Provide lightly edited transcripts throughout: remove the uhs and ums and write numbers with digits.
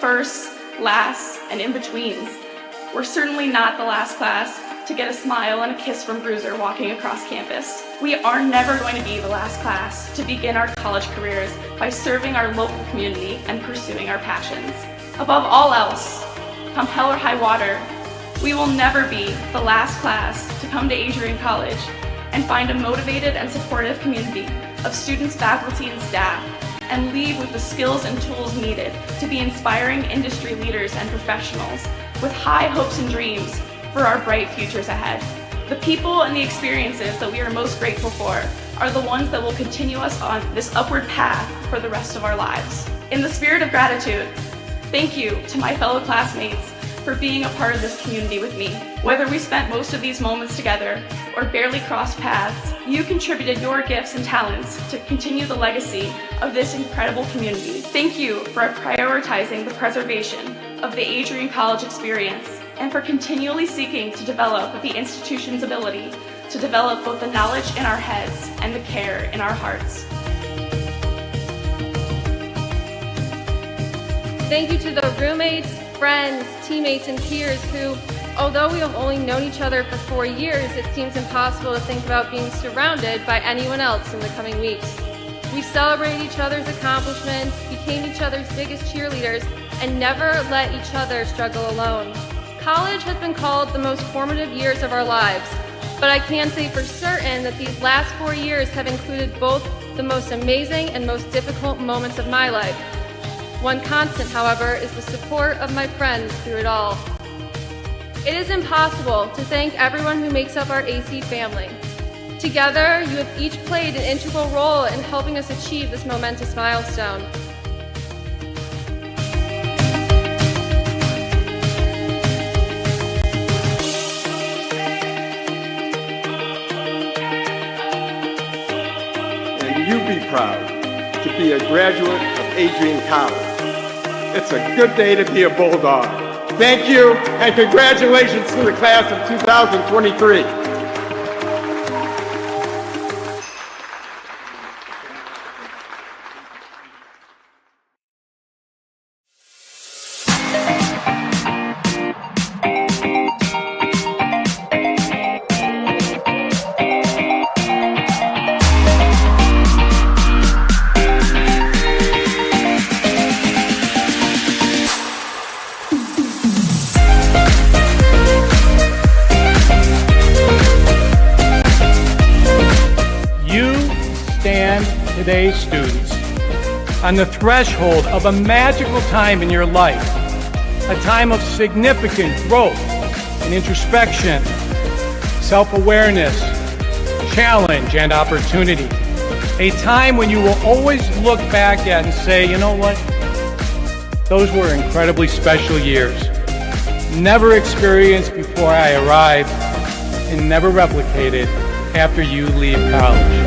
firsts, lasts, and in-betweens. We're certainly not the last class to get a smile and a kiss from Bruiser walking across campus. We are never going to be the last class to begin our college careers by serving our local community and pursuing our passions. Above all else, come hell or high water, we will never be the last class to come to Adrian College and find a motivated and supportive community of students, faculty, and staff, and leave with the skills and tools needed to be inspiring industry leaders and professionals with high hopes and dreams for our bright futures ahead. The people and the experiences that we are most grateful for are the ones that will continue us on this upward path for the rest of our lives. In the spirit of gratitude, thank you to my fellow classmates for being a part of this community with me. Whether we spent most of these moments together or barely crossed paths, you contributed your gifts and talents to continue the legacy of this incredible community. Thank you for prioritizing the preservation of the Adrian College experience and for continually seeking to develop the institution's ability to develop both the knowledge in our heads and the care in our hearts. Thank you to the roommates, friends, teammates, and peers who, although we have only known each other for 4 years, it seems impossible to think about being surrounded by anyone else in the coming weeks. We celebrated each other's accomplishments, became each other's biggest cheerleaders, and never let each other struggle alone. College has been called the most formative years of our lives, but I can say for certain that these last 4 years have included both the most amazing and most difficult moments of my life. One constant, however, is the support of my friends through it all. It is impossible to thank everyone who makes up our AC family. Together, you have each played an integral role in helping us achieve this momentous milestone. And you be proud to be a graduate of Adrian College. It's a good day to be a Bulldog. Thank you, and congratulations to the class of 2023. Today's students on the threshold of a magical time in your life, a time of significant growth and introspection, self-awareness, challenge, and opportunity. A time when you will always look back at and say, you know what? Those were incredibly special years. Never experienced before I arrived and never replicated after you leave college.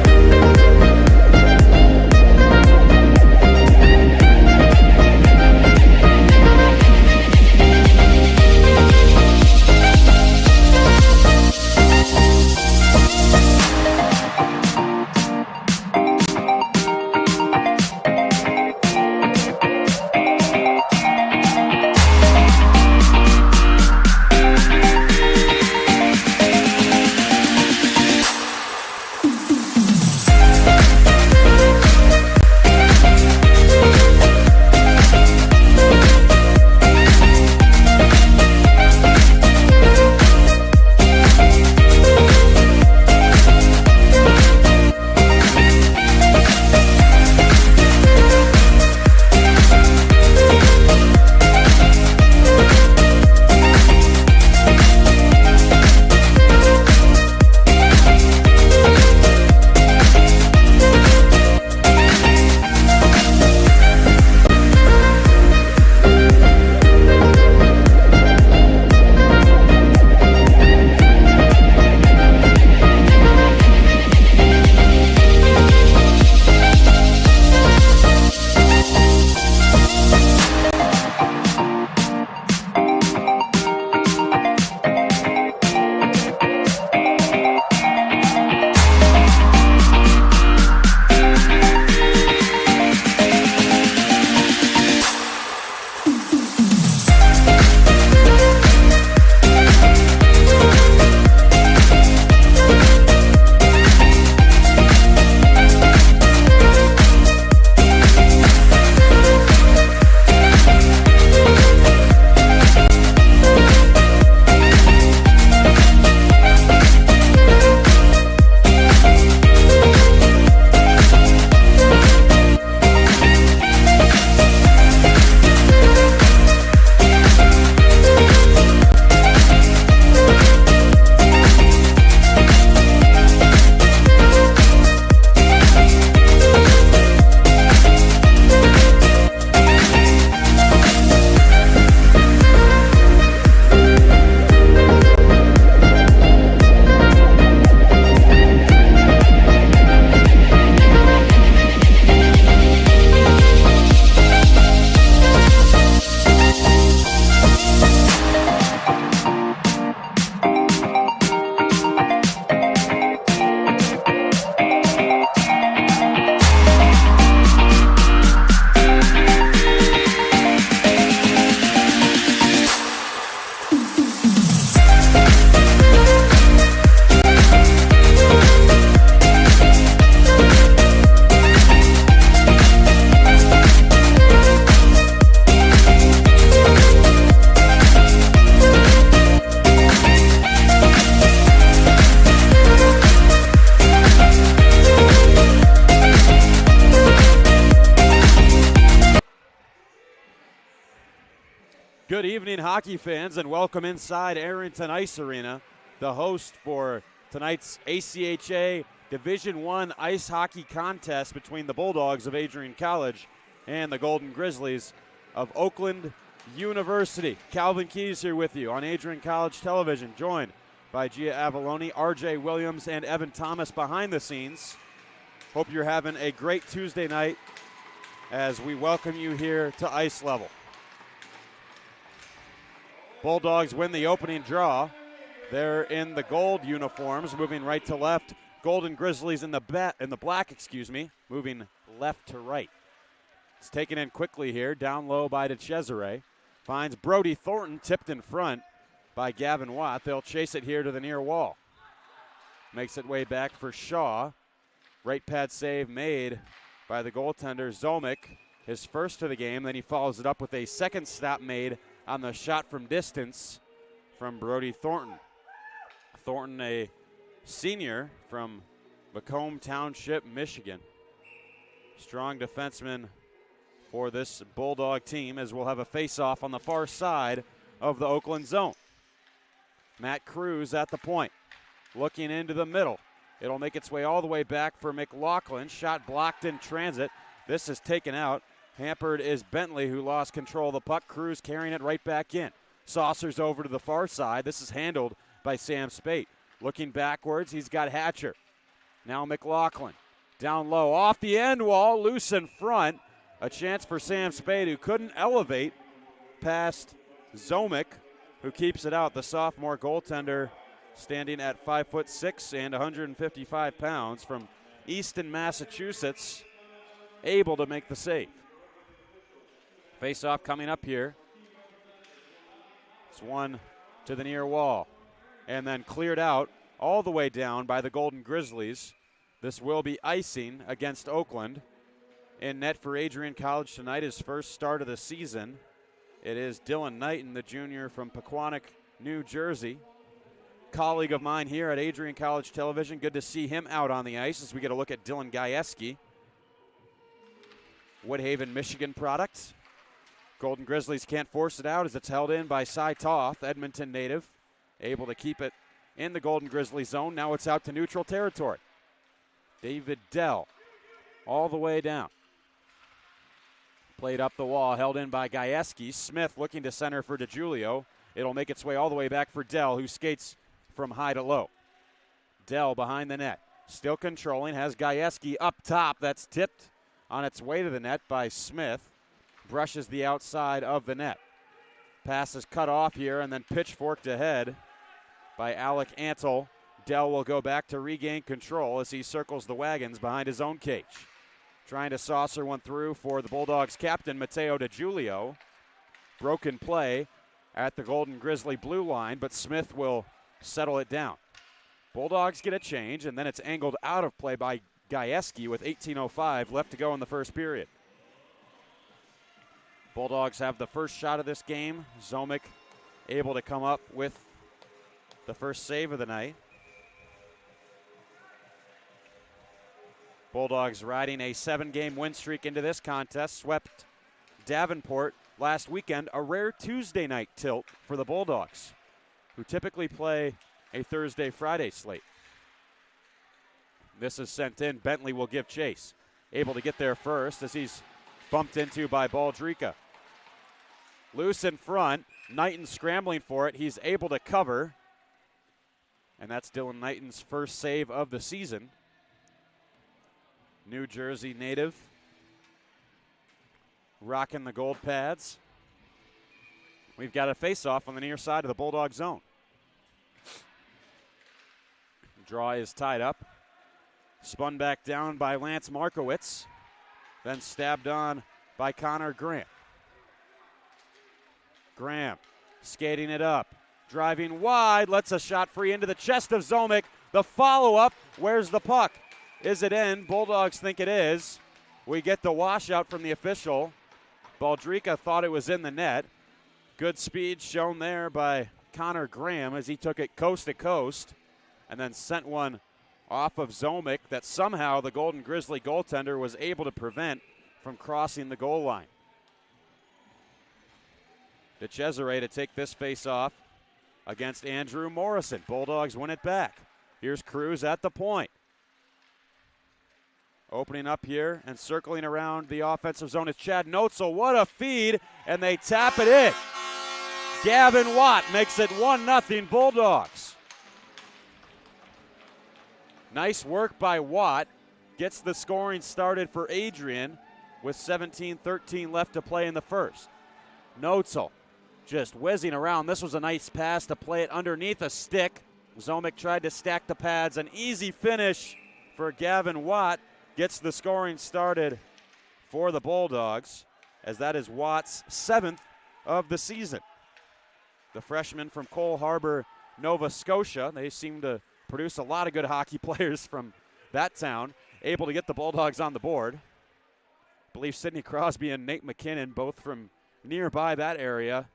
evening, hockey fans, and welcome inside Arrington Ice Arena, the host for tonight's ACHA Division I ice hockey contest between the Bulldogs of Adrian College and the Golden Grizzlies of Oakland University. Calvin Keys here with you on Adrian College Television, joined by Gia Avalone, RJ Williams, and Evan Thomas behind the scenes. Hope you're having a great Tuesday night as we welcome you here to Ice Level. Bulldogs win the opening draw. They're in the gold uniforms, moving right to left. Golden Grizzlies in the black, moving left to right. It's taken in quickly here, down low by DeCesare. Finds Brody Thornton, tipped in front by Gavin Watt. They'll chase it here to the near wall. Makes it way back for Shaw. Right pad save made by the goaltender Zomick, his first of the game. Then he follows it up with a second stop made on the shot from distance from Brody Thornton. Thornton, a senior from Macomb Township, Michigan. Strong defenseman for this Bulldog team, as we'll have a face-off on the far side of the Oakland zone. Matt Cruz at the point, looking into the middle. It'll make its way all the way back for McLaughlin. Shot blocked in transit. This is taken out. Hampered is Bentley, who lost control of the puck. Cruz carrying it right back in. Saucers over to the far side. This is handled by Sam Spate. Looking backwards, he's got Hatcher. Now McLaughlin. Down low, off the end wall, loose in front. A chance for Sam Spade, who couldn't elevate past Zomick, who keeps it out. The sophomore goaltender, standing at 5'6" and 155 pounds, from Easton, Massachusetts, able to make the save. Face-off coming up here. It's one to the near wall, and then cleared out all the way down by the Golden Grizzlies. This will be icing against Oakland. In net for Adrian College tonight, his first start of the season. It is Dylan Knighton, the junior from Pequannock, New Jersey. Colleague of mine here at Adrian College Television. Good to see him out on the ice as we get a look at Dylan Gajewski. Woodhaven, Michigan product. Golden Grizzlies can't force it out as it's held in by Cy Toth, Edmonton native. Able to keep it in the Golden Grizzly zone. Now it's out to neutral territory. David Dell all the way down. Played up the wall, held in by Gajewski. Smith looking to center for DiGiulio. It'll make its way all the way back for Dell, who skates from high to low. Dell behind the net. Still controlling, has Gajewski up top. That's tipped on its way to the net by Smith. Brushes the outside of the net. Pass is cut off here and then pitchforked ahead by Alec Antle. Dell will go back to regain control as he circles the wagons behind his own cage. Trying to saucer one through for the Bulldogs captain, Matteo DiGiulio. Broken play at the Golden Grizzly blue line, but Smith will settle it down. Bulldogs get a change, and then it's angled out of play by Gajewski with 18:05 left to go in the first period. Bulldogs have the first shot of this game. Zomick able to come up with the first save of the night. Bulldogs riding a 7-game win streak into this contest. Swept Davenport last weekend. A rare Tuesday night tilt for the Bulldogs, who typically play a Thursday-Friday slate. This is sent in. Bentley will give chase. Able to get there first as he's bumped into by Baldrica. Loose in front. Knighton scrambling for it. He's able to cover. And that's Dylan Knighton's first save of the season. New Jersey native. Rocking the gold pads. We've got a face-off on the near side of the Bulldog zone. Draw is tied up. Spun back down by Lance Markowitz. Then stabbed on by Connor Graham. Graham skating it up. Driving wide. Lets a shot free into the chest of Zomick. The follow-up. Where's the puck? Is it in? Bulldogs think it is. We get the washout from the official. Baldrica thought it was in the net. Good speed shown there by Connor Graham as he took it coast to coast and then sent one off of Zomick that somehow the Golden Grizzly goaltender was able to prevent from crossing the goal line. DeCesare to take this face off against Andrew Morrison. Bulldogs win it back. Here's Cruz at the point. Opening up here and circling around the offensive zone is Chad Notzel. What a feed, and they tap it in. Gavin Watt makes it 1-0 Bulldogs. Nice work by Watt. Gets the scoring started for Adrian with 17:13 left to play in the first. Notzel just whizzing around. This was a nice pass to play it underneath a stick. Zomick tried to stack the pads. An easy finish for Gavin Watt. Gets the scoring started for the Bulldogs, as that is Watt's 7th of the season. The freshman from Cole Harbor, Nova Scotia. They seem to produce a lot of good hockey players from that town, able to get the Bulldogs on the board. I believe Sidney Crosby and Nate McKinnon, both from nearby that area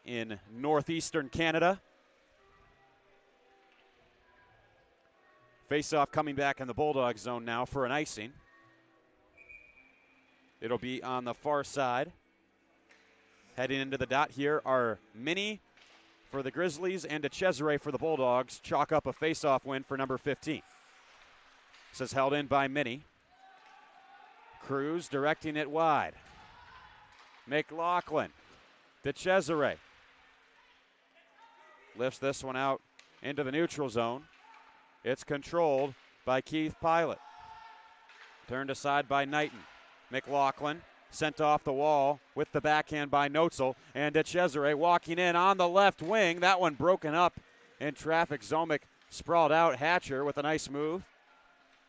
in northeastern Canada. Face-off coming back in the Bulldog zone now for an icing. It'll be on the far side. Heading into the dot here are Minnie for the Grizzlies and DeCesare for the Bulldogs. Chalk up a face-off win for number 15. This is held in by Minnie. Cruz directing it wide. McLaughlin. DeCesare lifts this one out into the neutral zone. It's controlled by Keith Pilot. Turned aside by Knighton. McLaughlin sent off the wall with the backhand by Notzel. And DeCesare walking in on the left wing. That one broken up in traffic. Zomick sprawled out. Hatcher with a nice move.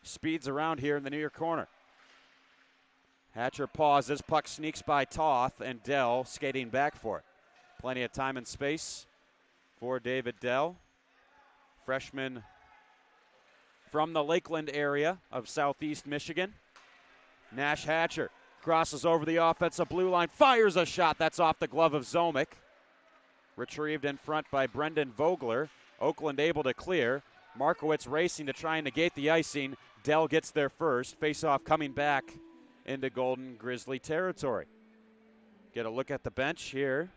Speeds around here in the near corner. Hatcher pauses. Puck sneaks by Toth, and Dell skating back for it. Plenty of time and space for David Dell. Freshman from the Lakeland area of southeast Michigan. Nash Hatcher crosses over the offensive blue line, fires a shot that's off the glove of Zomick. Retrieved in front by Brendan Vogler. Oakland able to clear. Markowitz racing to try and negate the icing. Dell gets there first. Face-off coming back into Golden Grizzly territory. Get a look at the bench here.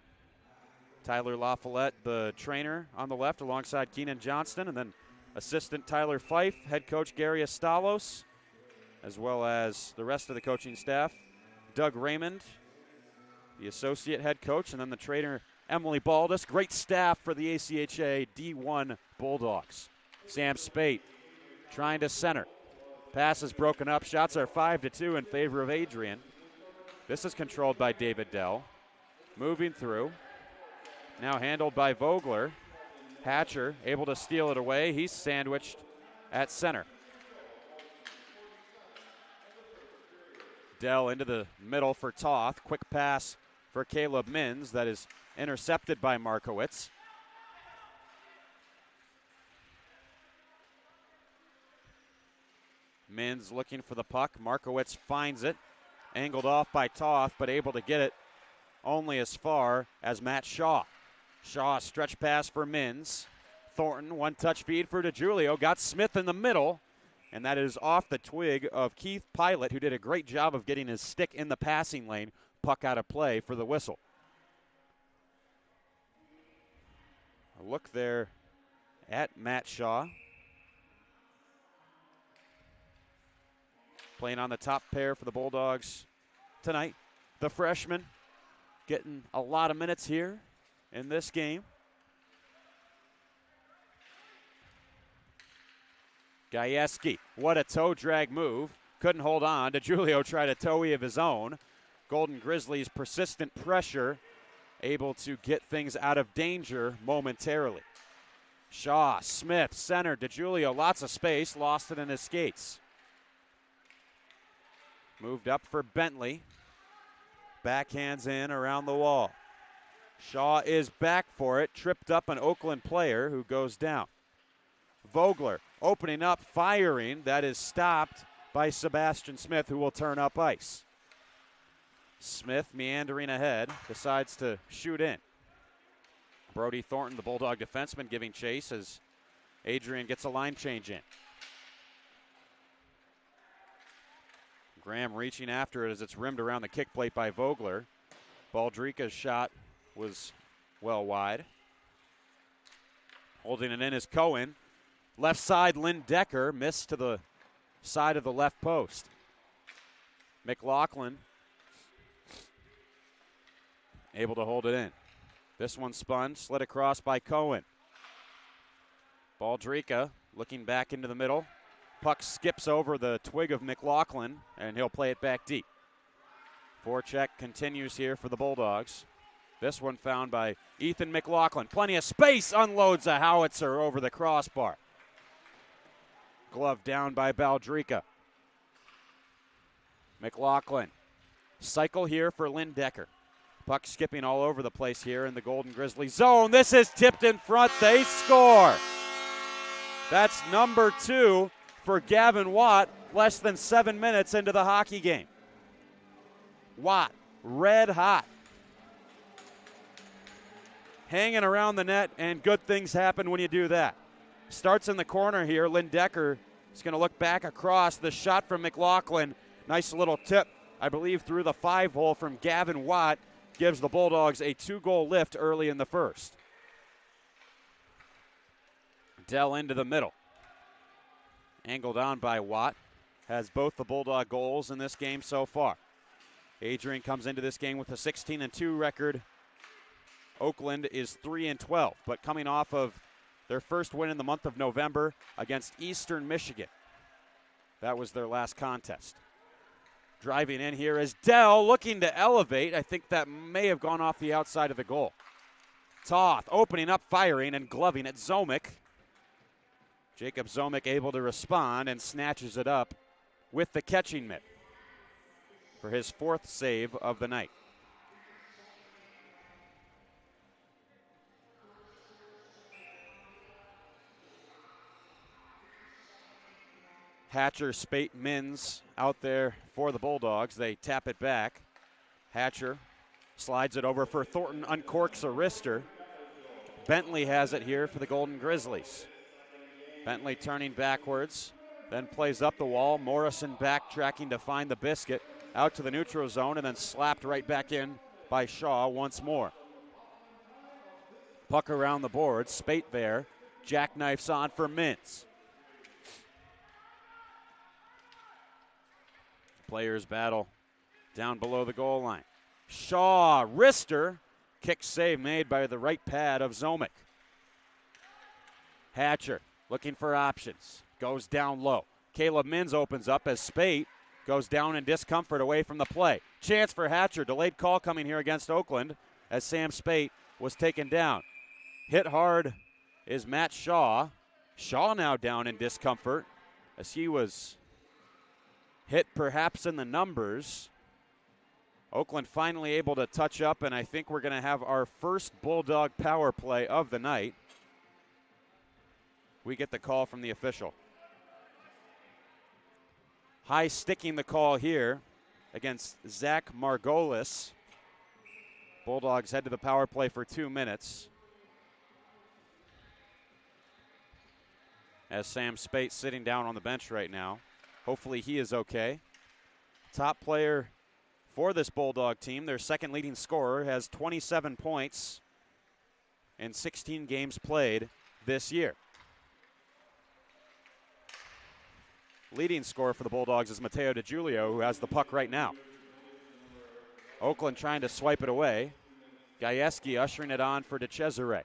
Tyler LaFollette, the trainer, on the left alongside Keenan Johnston, and then assistant Tyler Fife, head coach Gary Estalos, as well as the rest of the coaching staff. Doug Raymond, the associate head coach, and then the trainer Emily Baldus. Great staff for the ACHA D1 Bulldogs. Sam Spate trying to center. Pass is broken up. Shots are 5-2 in favor of Adrian. This is controlled by David Dell. Moving through. Now handled by Vogler. Hatcher able to steal it away. He's sandwiched at center. Dell into the middle for Toth. Quick pass for Caleb Mins that is intercepted by Markowitz. Mins looking for the puck. Markowitz finds it. Angled off by Toth, but able to get it only as far as Matt Shaw. Shaw, stretch pass for Mins. Thornton, one-touch feed for DiGiulio. Got Smith in the middle, and that is off the twig of Keith Pilot, who did a great job of getting his stick in the passing lane. Puck out of play for the whistle. A look there at Matt Shaw. Playing on the top pair for the Bulldogs tonight. The freshman getting a lot of minutes here in this game. Gajewski, what a toe drag move. Couldn't hold on. DiGiulio tried a toe-y of his own. Golden Grizzlies' persistent pressure able to get things out of danger momentarily. Shaw, Smith, center, DiGiulio, lots of space, lost it in his skates. Moved up for Bentley. Backhands in around the wall. Shaw is back for it. Tripped up an Oakland player who goes down. Vogler opening up, firing. That is stopped by Sebastian Smith, who will turn up ice. Smith meandering ahead, decides to shoot in. Brody Thornton, the Bulldog defenseman, giving chase as Adrian gets a line change in. Graham reaching after it as it's rimmed around the kick plate by Vogler. Baldrica's shot was well wide. Holding it in is Cohen. Left side, Lynn Decker missed to the side of the left post. McLaughlin able to hold it in. This one spun, slid across by Cohen. Baldrica looking back into the middle. Puck skips over the twig of McLaughlin, and he'll play it back deep. Forecheck continues here for the Bulldogs. This one found by Ethan McLaughlin. Plenty of space, unloads a howitzer over the crossbar. Glove down by Baldrica. McLaughlin. Cycle here for Lynn Decker. Puck skipping all over the place here in the Golden Grizzly zone. This is tipped in front. They score. That's number 2 for Gavin Watt, less than 7 minutes into the hockey game. Watt, red hot. Hanging around the net, and good things happen when you do that. Starts in the corner here. Lynn Decker is going to look back across. The shot from McLaughlin. Nice little tip, I believe, through the 5-hole from Gavin Watt. Gives the Bulldogs a 2-goal lift early in the first. Dell into the middle. Angled on by Watt. Has both the Bulldog goals in this game so far. Adrian comes into this game with a 16-2 record. Oakland is 3-12, but coming off of their first win in the month of November against Eastern Michigan. That was their last contest. Driving in here is Dell, looking to elevate. I think that may have gone off the outside of the goal. Toth opening up, firing, and gloving at Zomick. Jacob Zomick able to respond and snatches it up with the catching mitt for his 4th save of the night. Hatcher, Spate, Mins out there for the Bulldogs. They tap it back. Hatcher slides it over for Thornton, uncorks a wrister. Bentley has it here for the Golden Grizzlies. Bentley turning backwards, then plays up the wall. Morrison backtracking to find the biscuit. Out to the neutral zone and then slapped right back in by Shaw once more. Puck around the board. Spate there. Jackknifes on for Mintz. Players battle down below the goal line. Shaw, wrister. Kick save made by the right pad of Zomick. Hatcher looking for options. Goes down low. Caleb Mins opens up as Spate goes down in discomfort away from the play. Chance for Hatcher. Delayed call coming here against Oakland as Sam Spate was taken down. Hit hard is Matt Shaw. Shaw now down in discomfort as he was hit perhaps in the numbers. Oakland finally able to touch up, and I think we're going to have our first Bulldog power play of the night. We get the call from the official. High sticking the call here against Zach Margolis. Bulldogs head to the power play for 2 minutes. As Sam Spate sitting down on the bench right now. Hopefully he is okay. Top player for this Bulldog team, their second leading scorer, has 27 points in 16 games played this year. Leading scorer for the Bulldogs is Matteo DiGiulio, who has the puck right now. Oakland trying to swipe it away. Gajewski ushering it on for DeCesare.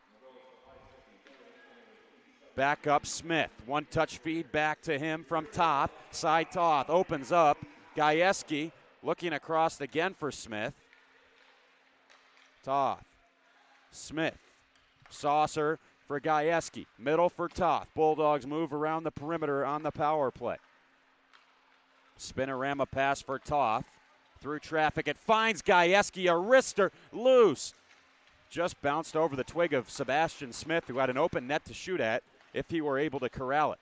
Back up Smith. One-touch feed back to him from Toth. Side Toth opens up. Gajewski looking across again for Smith. Toth. Smith. Saucer for Gajewski. Middle for Toth. Bulldogs move around the perimeter on the power play. Spinorama pass for Toth. Through traffic. It finds Gajewski. A wrister loose. Just bounced over the twig of Sebastian Smith, who had an open net to shoot at if he were able to corral it.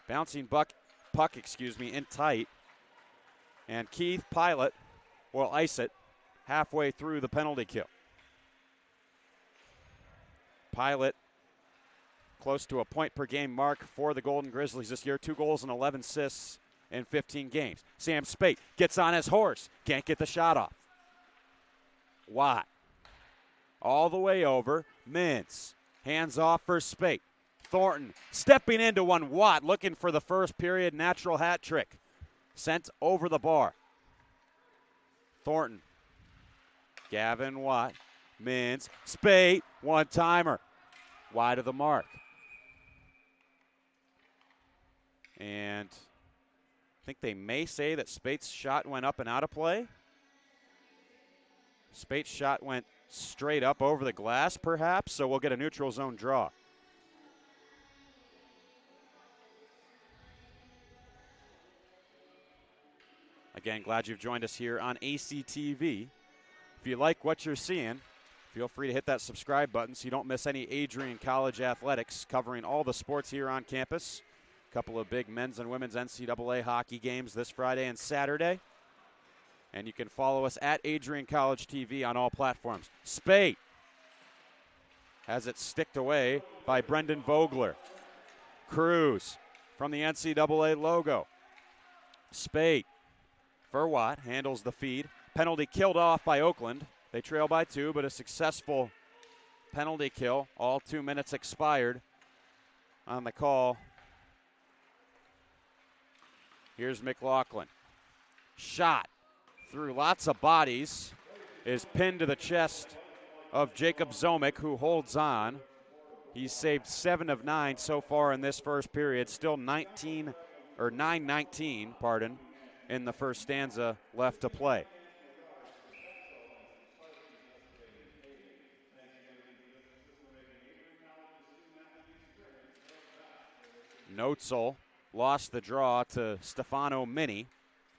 Bouncing puck, in tight. And Keith Pilot will ice it halfway through the penalty kill. Pilot close to a point per game mark for the Golden Grizzlies this year. 2 goals and 11 assists in 15 games. Sam Spate gets on his horse. Can't get the shot off. Watt. All the way over. Mintz. Hands off for Spate. Thornton stepping into one. Watt looking for the first period natural hat trick. Sent over the bar. Thornton. Gavin Watt. Mintz. Spate. One-timer. Wide of the mark. And I think they may say that Spate's shot went up and out of play. Spate's shot went straight up over the glass, perhaps, so we'll get a neutral zone draw. Again, glad you've joined us here on ACTV. If you like what you're seeing, feel free to hit that subscribe button so you don't miss any Adrian College athletics, covering all the sports here on campus. A couple of big men's and women's NCAA hockey games this Friday and Saturday. And you can follow us at Adrian College TV on all platforms. Spate has it sticked away by Brendan Vogler. Cruz from the NCAA logo. Spate for Watt, handles the feed. Penalty killed off by Oakland. They trail by 2, but a successful penalty kill. All 2 minutes expired on the call. Here's McLaughlin. Shot through lots of bodies, is pinned to the chest of Jacob Zomick, who holds on. He's saved 7 of 9 so far in this first period. Still 9-19, in the first stanza left to play. Notzel lost the draw to Stefano Mini,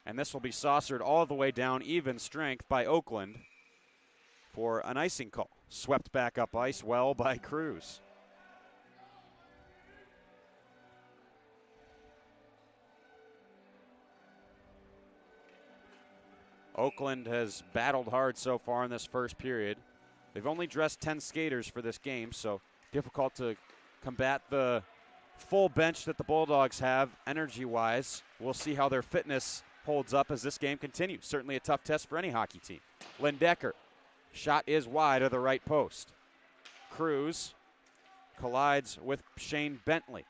and this will be saucered all the way down even strength by Oakland for an icing call. Swept back up ice well by Cruz. Oakland has battled hard so far in this first period. They've only dressed 10 skaters for this game, so difficult to combat the full bench that the Bulldogs have energy-wise. We'll see how their fitness holds up as this game continues. Certainly a tough test for any hockey team. Lindecker, shot is wide of the right post. Cruz collides with Shane Bentley.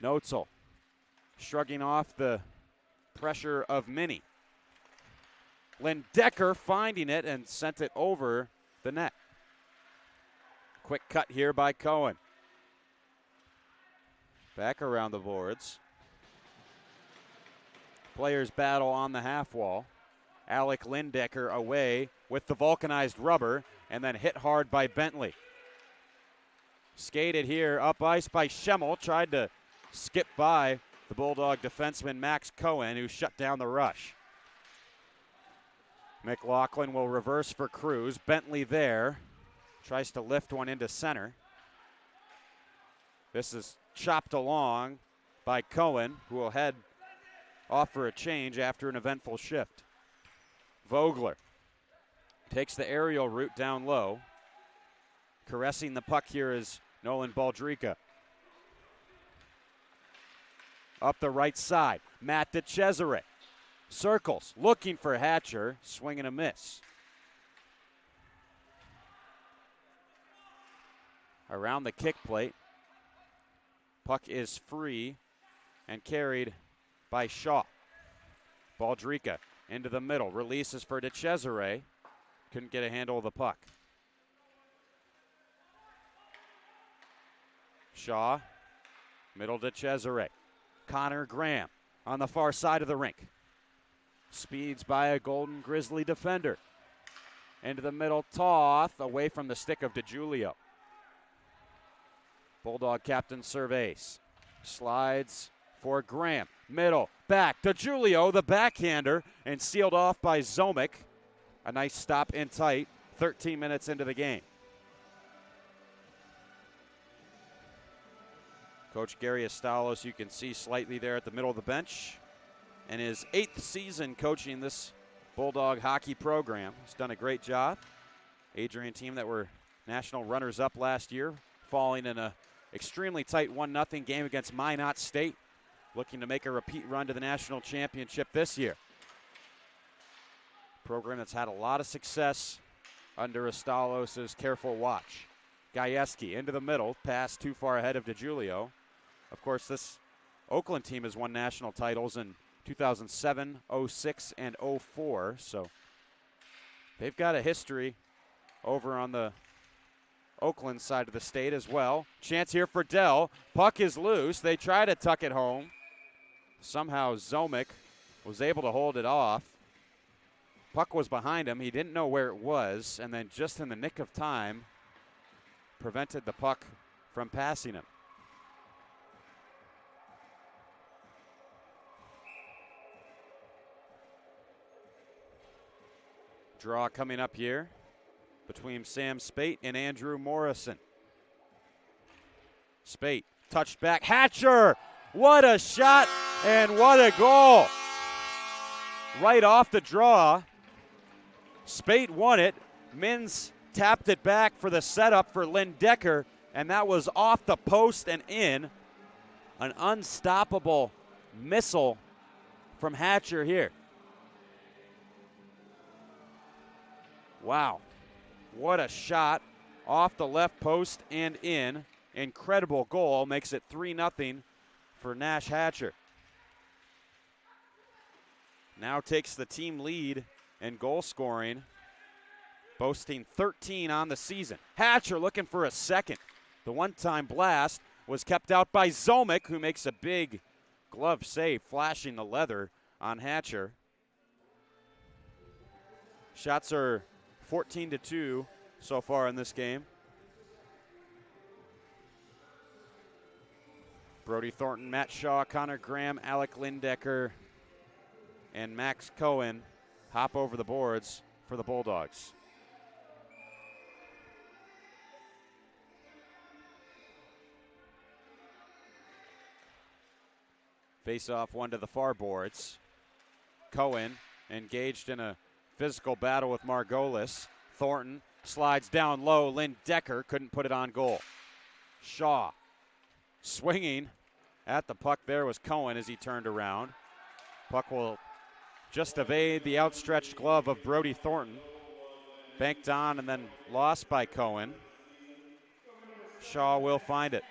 Notzel shrugging off the pressure of Mini. Lindecker finding it and sent it over the net. Quick cut here by Cohen. Back around the boards. Players battle on the half wall. Alec Lindecker away with the vulcanized rubber and then hit hard by Bentley. Skated here up ice by Schemmel. Tried to skip by the Bulldog defenseman Max Cohen, who shut down the rush. McLaughlin will reverse for Cruz. Bentley there. Tries to lift one into center. This is chopped along by Cohen, who will head off for a change after an eventful shift. Vogler takes the aerial route down low. Caressing the puck here is Nolan Baldrica. Up the right side, Matt DeCesare. Circles, looking for Hatcher, swing and a miss. Around the kick plate. Puck is free and carried by Shaw. Baldrica into the middle, releases for DeCesare. Couldn't get a handle of the puck. Shaw, middle DeCesare. Connor Graham on the far side of the rink. Speeds by a Golden Grizzly defender. Into the middle, Toth, away from the stick of DeJulio. Bulldog captain surveys. Slides for Graham. Middle, back, DeJulio, the backhander, and sealed off by Zomick. A nice stop in tight, 13 minutes into the game. Coach Gary Estalos, you can see slightly there at the middle of the bench. In his 8th season coaching this Bulldog hockey program. He's done a great job. Adrian team that were national runners-up last year, falling in a extremely tight 1-0 game against Minot State, looking to make a repeat run to the national championship this year. Program that's had a lot of success under Astalos' careful watch. Gajewski into the middle, pass too far ahead of DiGiulio. Of course, this Oakland team has won national titles in 2007, 06, and 04, so they've got a history over on the Oakland side of the state as well. Chance here for Dell. Puck is loose. They try to tuck it home. Somehow Zomick was able to hold it off. Puck was behind him. He didn't know where it was, and then just in the nick of time, prevented the puck from passing him. Draw coming up here between Sam Spate and Andrew Morrison. Spate touched back. Hatcher! What a shot and what a goal! Right off the draw. Spate won it. Mins tapped it back for the setup for Lindecker, and that was off the post and in. An unstoppable missile from Hatcher here. Wow. What a shot off the left post and in. Incredible goal. Makes it 3-0 for Nash Hatcher. Now takes the team lead in goal scoring, boasting 13 on the season. Hatcher looking for a second. The one-time blast was kept out by Zomick, who makes a big glove save, flashing the leather on Hatcher. Shots are 14-2 so far in this game. Brody Thornton, Matt Shaw, Connor Graham, Alec Lindecker, and Max Cohen hop over the boards for the Bulldogs. Face off one to the far boards. Cohen engaged in a physical battle with Margolis. Thornton slides down low. Lindecker couldn't put it on goal. Shaw swinging at the puck there was Cohen as he turned around. Puck will just evade the outstretched glove of Brody Thornton. Banked on and then lost by Cohen. Shaw will find it.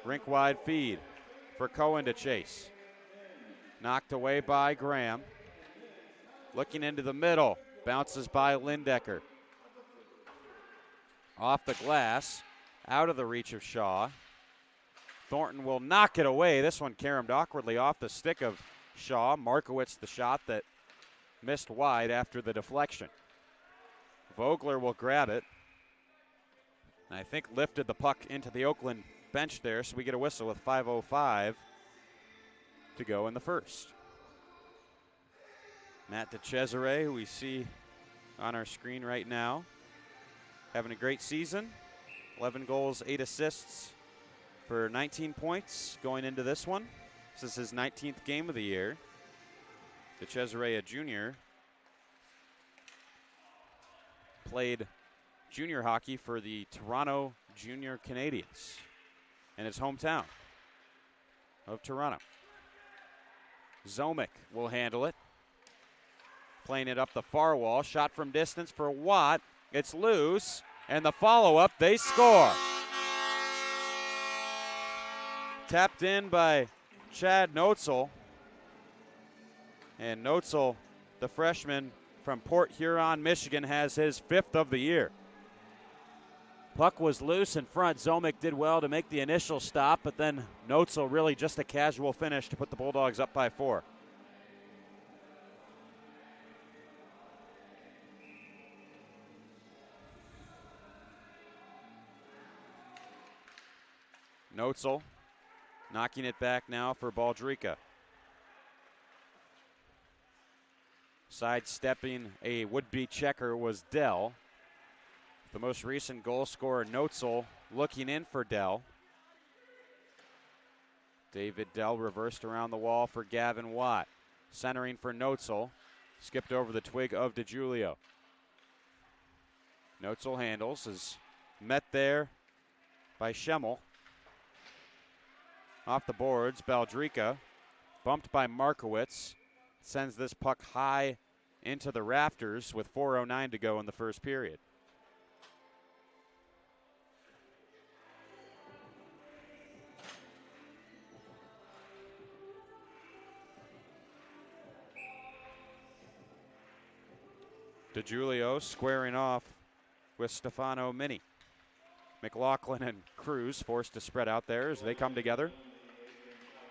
Rink wide feed for Cohen to chase. Knocked away by Graham. Looking into the middle. Bounces by Lindecker. Off the glass. Out of the reach of Shaw. Thornton will knock it away. This one caromed awkwardly off the stick of Shaw. Markowitz the shot that missed wide after the deflection. Vogler will grab it. And I think lifted the puck into the Oakland bench there, so we get a whistle with 5:05 to go in the first. Matt DeCesare, who we see on our screen right now, having a great season. 11 goals, 8 assists for 19 points going into this one. This is his 19th game of the year. DeCesare, a junior, played junior hockey for the Toronto Junior Canadiens in his hometown of Toronto. Zomick will handle it. Playing it up the far wall. Shot from distance for Watt. It's loose. And the follow-up, they score. Tapped in by Chad Noetzel. And Noetzel, the freshman from Port Huron, Michigan, has his 5th of the year. Puck was loose in front. Zomick did well to make the initial stop, but then Noetzel really just a casual finish to put the Bulldogs up by 4. Noetzel knocking it back now for Baldrika. Sidestepping a would-be checker was Dell. The most recent goal scorer, Noetzel, looking in for Dell. David Dell reversed around the wall for Gavin Watt. Centering for Noetzel. Skipped over the twig of DiGiulio. Noetzel handles, is met there by Schemmel. Off the boards, Baldrika, bumped by Markowitz, sends this puck high into the rafters with 4:09 to go in the first period. DeGiulio squaring off with Stefano Mini. McLaughlin and Cruz forced to spread out there as they come together.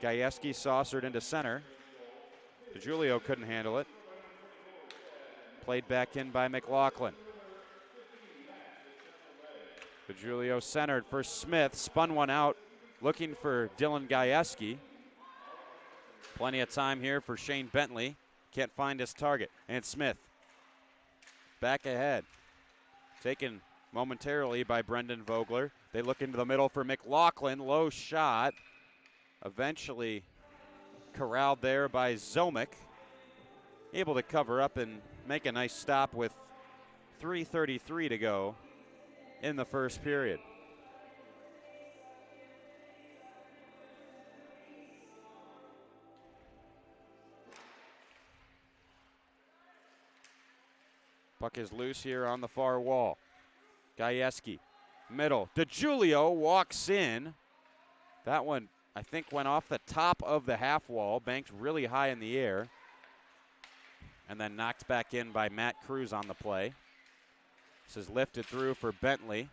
Gajewski saucered into center. DeGiulio couldn't handle it. Played back in by McLaughlin. DeGiulio centered for Smith. Spun one out, looking for Dylan Gajewski. Plenty of time here for Shane Bentley. Can't find his target. And Smith back ahead. Taken momentarily by Brendan Vogler. They look into the middle for McLaughlin. Low shot. Eventually corralled there by Zomick. Able to cover up and make a nice stop with 3:33 to go in the first period. Puck is loose here on the far wall. Gajewski, middle. DeGiulio walks in. That one, I think, went off the top of the half wall, banked really high in the air, and then knocked back in by Matt Cruz on the play. This is lifted through for Bentley.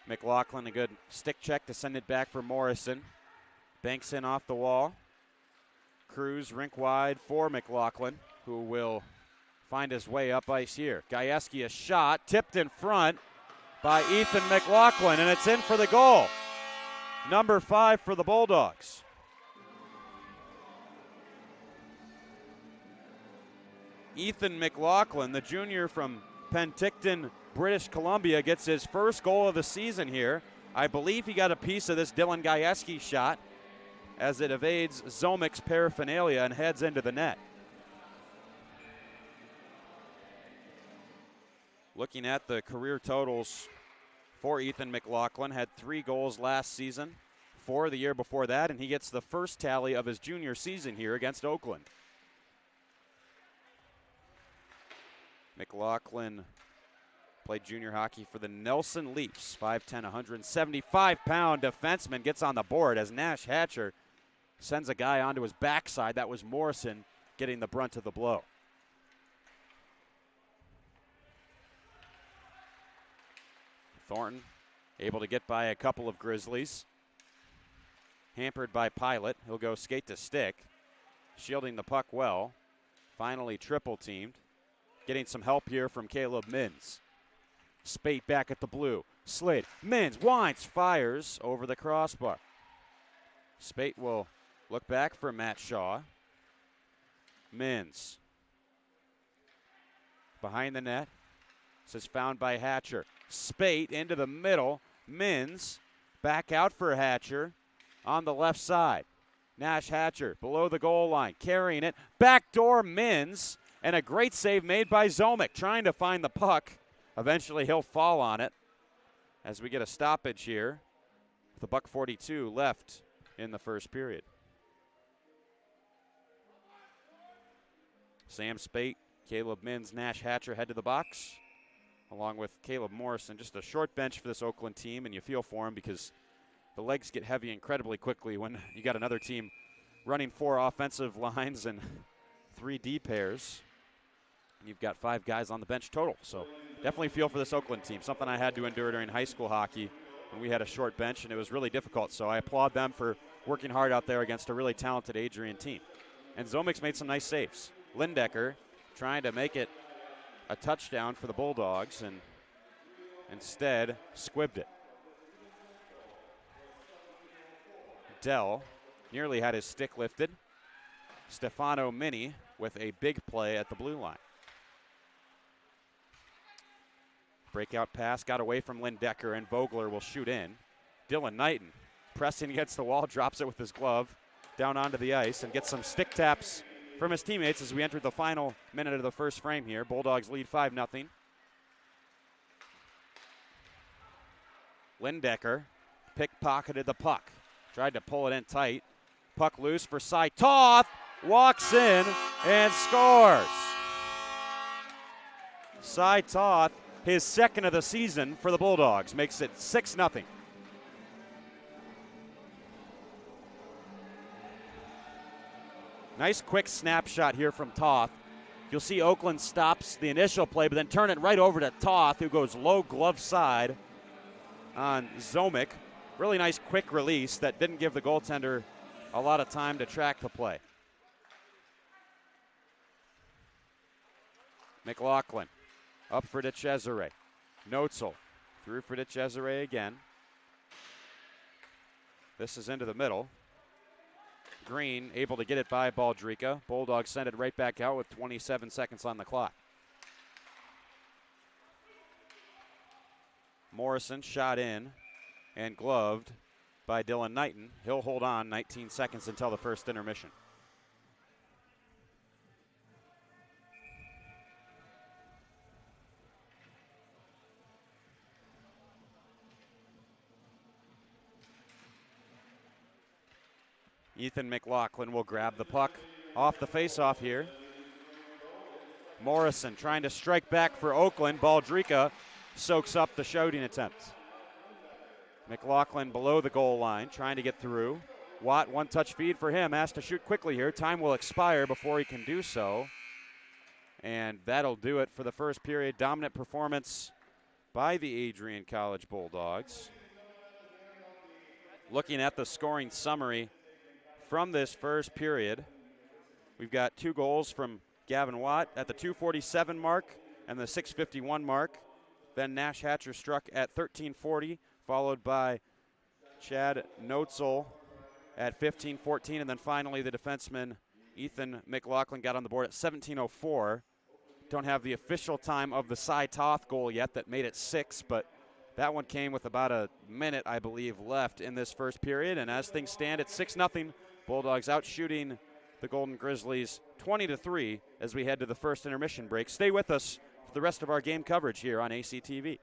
McLaughlin, a good stick check to send it back for Morrison. Banks in off the wall. Cruz rink wide for McLaughlin, who will find his way up ice here. Gajewski, a shot, tipped in front by Ethan McLaughlin, and it's in for the goal. Number 5 for the Bulldogs. Ethan McLaughlin, the junior from Penticton, British Columbia, gets his first goal of the season here. I believe he got a piece of this Dylan Gajewski shot as it evades Zomick's paraphernalia and heads into the net. Looking at the career totals for Ethan McLaughlin, had 3 goals last season, 4 the year before that, and he gets the first tally of his junior season here against Oakland. McLaughlin played junior hockey for the Nelson Leafs. 5'10", 175-pound defenseman gets on the board as Nash Hatcher sends a guy onto his backside. That was Morrison getting the brunt of the blow. Thornton able to get by a couple of Grizzlies. Hampered by Pilot. He'll go skate to stick. Shielding the puck well. Finally triple teamed. Getting some help here from Caleb Mins. Spate back at the blue. Slid. Mins winds. Fires over the crossbar. Spate will look back for Matt Shaw. Mins. Behind the net. This is found by Hatcher. Spate into the middle. Mins back out for Hatcher on the left side. Nash Hatcher below the goal line, carrying it. Backdoor Mins, and a great save made by Zomick, trying to find the puck. Eventually he'll fall on it as we get a stoppage here with $1:42 left in the first period. Sam Spate, Caleb Mins, Nash Hatcher head to the box, along with Caleb Morrison. Just a short bench for this Oakland team, and you feel for him because the legs get heavy incredibly quickly when you got another team running 4 offensive lines and 3 D pairs. And you've got 5 guys on the bench total. So definitely feel for this Oakland team, something I had to endure during high school hockey when we had a short bench, and it was really difficult. So I applaud them for working hard out there against a really talented Adrian team. And Zomick's made some nice saves. Lindecker trying to make it a touchdown for the Bulldogs, and instead squibbed it. Dell nearly had his stick lifted. Stefano Mini with a big play at the blue line. Breakout pass got away from Lindecker, and Vogler will shoot in. Dylan Knighton pressing against the wall, drops it with his glove down onto the ice and gets some stick taps from his teammates as we enter the final minute of the first frame here. Bulldogs lead 5-0. Lindecker pickpocketed the puck. Tried to pull it in tight. Puck loose for Cy Toth. Walks in and scores. Cy Toth, his second of the season for the Bulldogs, makes it 6-0. Nice quick snapshot here from Toth. You'll see Oakland stops the initial play, but then turn it right over to Toth, who goes low glove side on Zomick. Really nice quick release that didn't give the goaltender a lot of time to track the play. McLaughlin up for DeCesare. Notzel through for DeCesare again. This is into the middle. Green able to get it by Baldrica. Bulldogs send it right back out with 27 seconds on the clock. Morrison shot in and gloved by Dylan Knighton. He'll hold on 19 seconds until the first intermission. Ethan McLaughlin will grab the puck off the faceoff here. Morrison trying to strike back for Oakland. Baldrica soaks up the shooting attempt. McLaughlin below the goal line, trying to get through. Watt, one-touch feed for him, has to shoot quickly here. Time will expire before he can do so. And that'll do it for the first period. Dominant performance by the Adrian College Bulldogs. Looking at the scoring summary from this first period, we've got 2 goals from Gavin Watt at the 2:47 mark and the 6:51 mark. Then Nash Hatcher struck at 13:40, followed by Chad Notzel at 15:14, and then finally the defenseman Ethan McLaughlin got on the board at 17:04. Don't have the official time of the Cy Toth goal yet that made it 6, but that one came with about a minute, I believe, left in this first period. And as things stand, it's 6-0. Bulldogs out shooting the Golden Grizzlies 20-3 as we head to the first intermission break. Stay with us for the rest of our game coverage here on ACTV.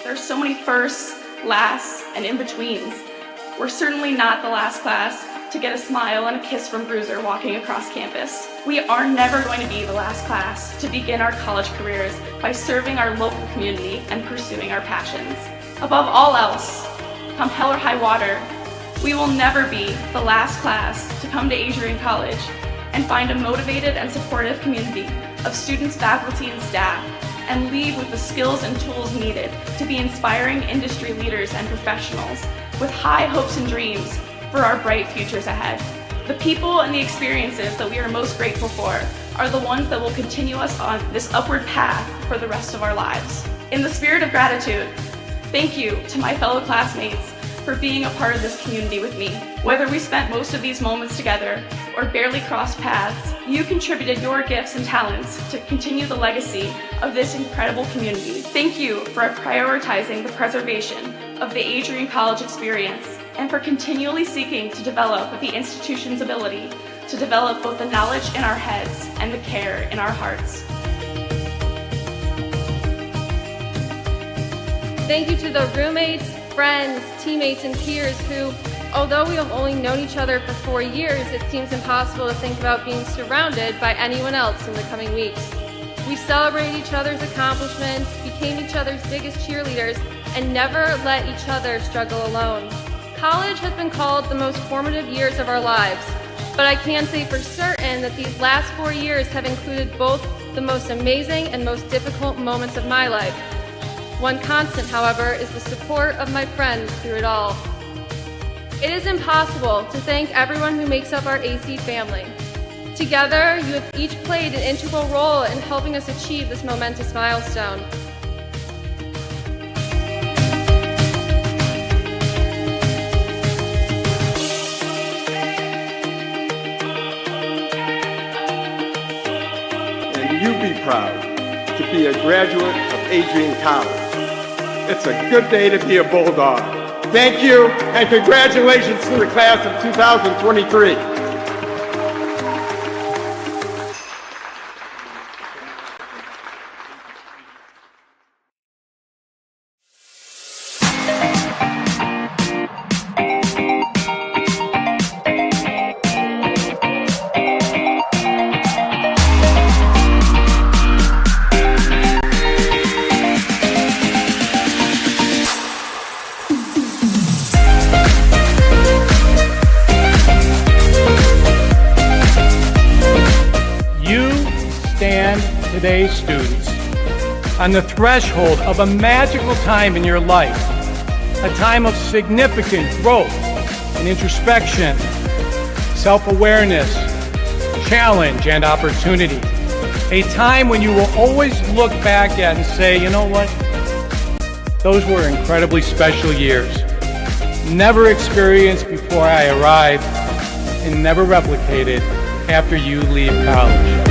There's so many firsts, lasts, and in-betweens. We're certainly not the last class to get a smile and a kiss from Bruiser walking across campus. We are never going to be the last class to begin our college careers by serving our local community and pursuing our passions. Above all else, come hell or high water, we will never be the last class to come to Adrian College and find a motivated and supportive community of students, faculty, and staff, and leave with the skills and tools needed to be inspiring industry leaders and professionals with high hopes and dreams for our bright futures ahead. The people and the experiences that we are most grateful for are the ones that will continue us on this upward path for the rest of our lives. In the spirit of gratitude, thank you to my fellow classmates for being a part of this community with me. Whether we spent most of these moments together or barely crossed paths, you contributed your gifts and talents to continue the legacy of this incredible community. Thank you for prioritizing the preservation of the Adrian College experience and for continually seeking to develop the institution's ability to develop both the knowledge in our heads and the care in our hearts. Thank you to the roommates, friends, teammates, and peers who, although we have only known each other for 4 years, it seems impossible to think about being surrounded by anyone else in the coming weeks. We celebrated each other's accomplishments, became each other's biggest cheerleaders, and never let each other struggle alone. College has been called the most formative years of our lives, but I can say for certain that these last 4 years have included both the most amazing and most difficult moments of my life. One constant, however, is the support of my friends through it all. It is impossible to thank everyone who makes up our AC family. Together, you have each played an integral role in helping us achieve this momentous milestone. And you proud to be a graduate of Adrian College. It's a good day to be a Bulldog. Thank you, and congratulations to the class of 2023. Today's students on the threshold of a magical time in your life, a time of significant growth and introspection, self-awareness, challenge, and opportunity. A time when you will always look back at and say, you know what? Those were incredibly special years. Never experienced before I arrived and never replicated after you leave college.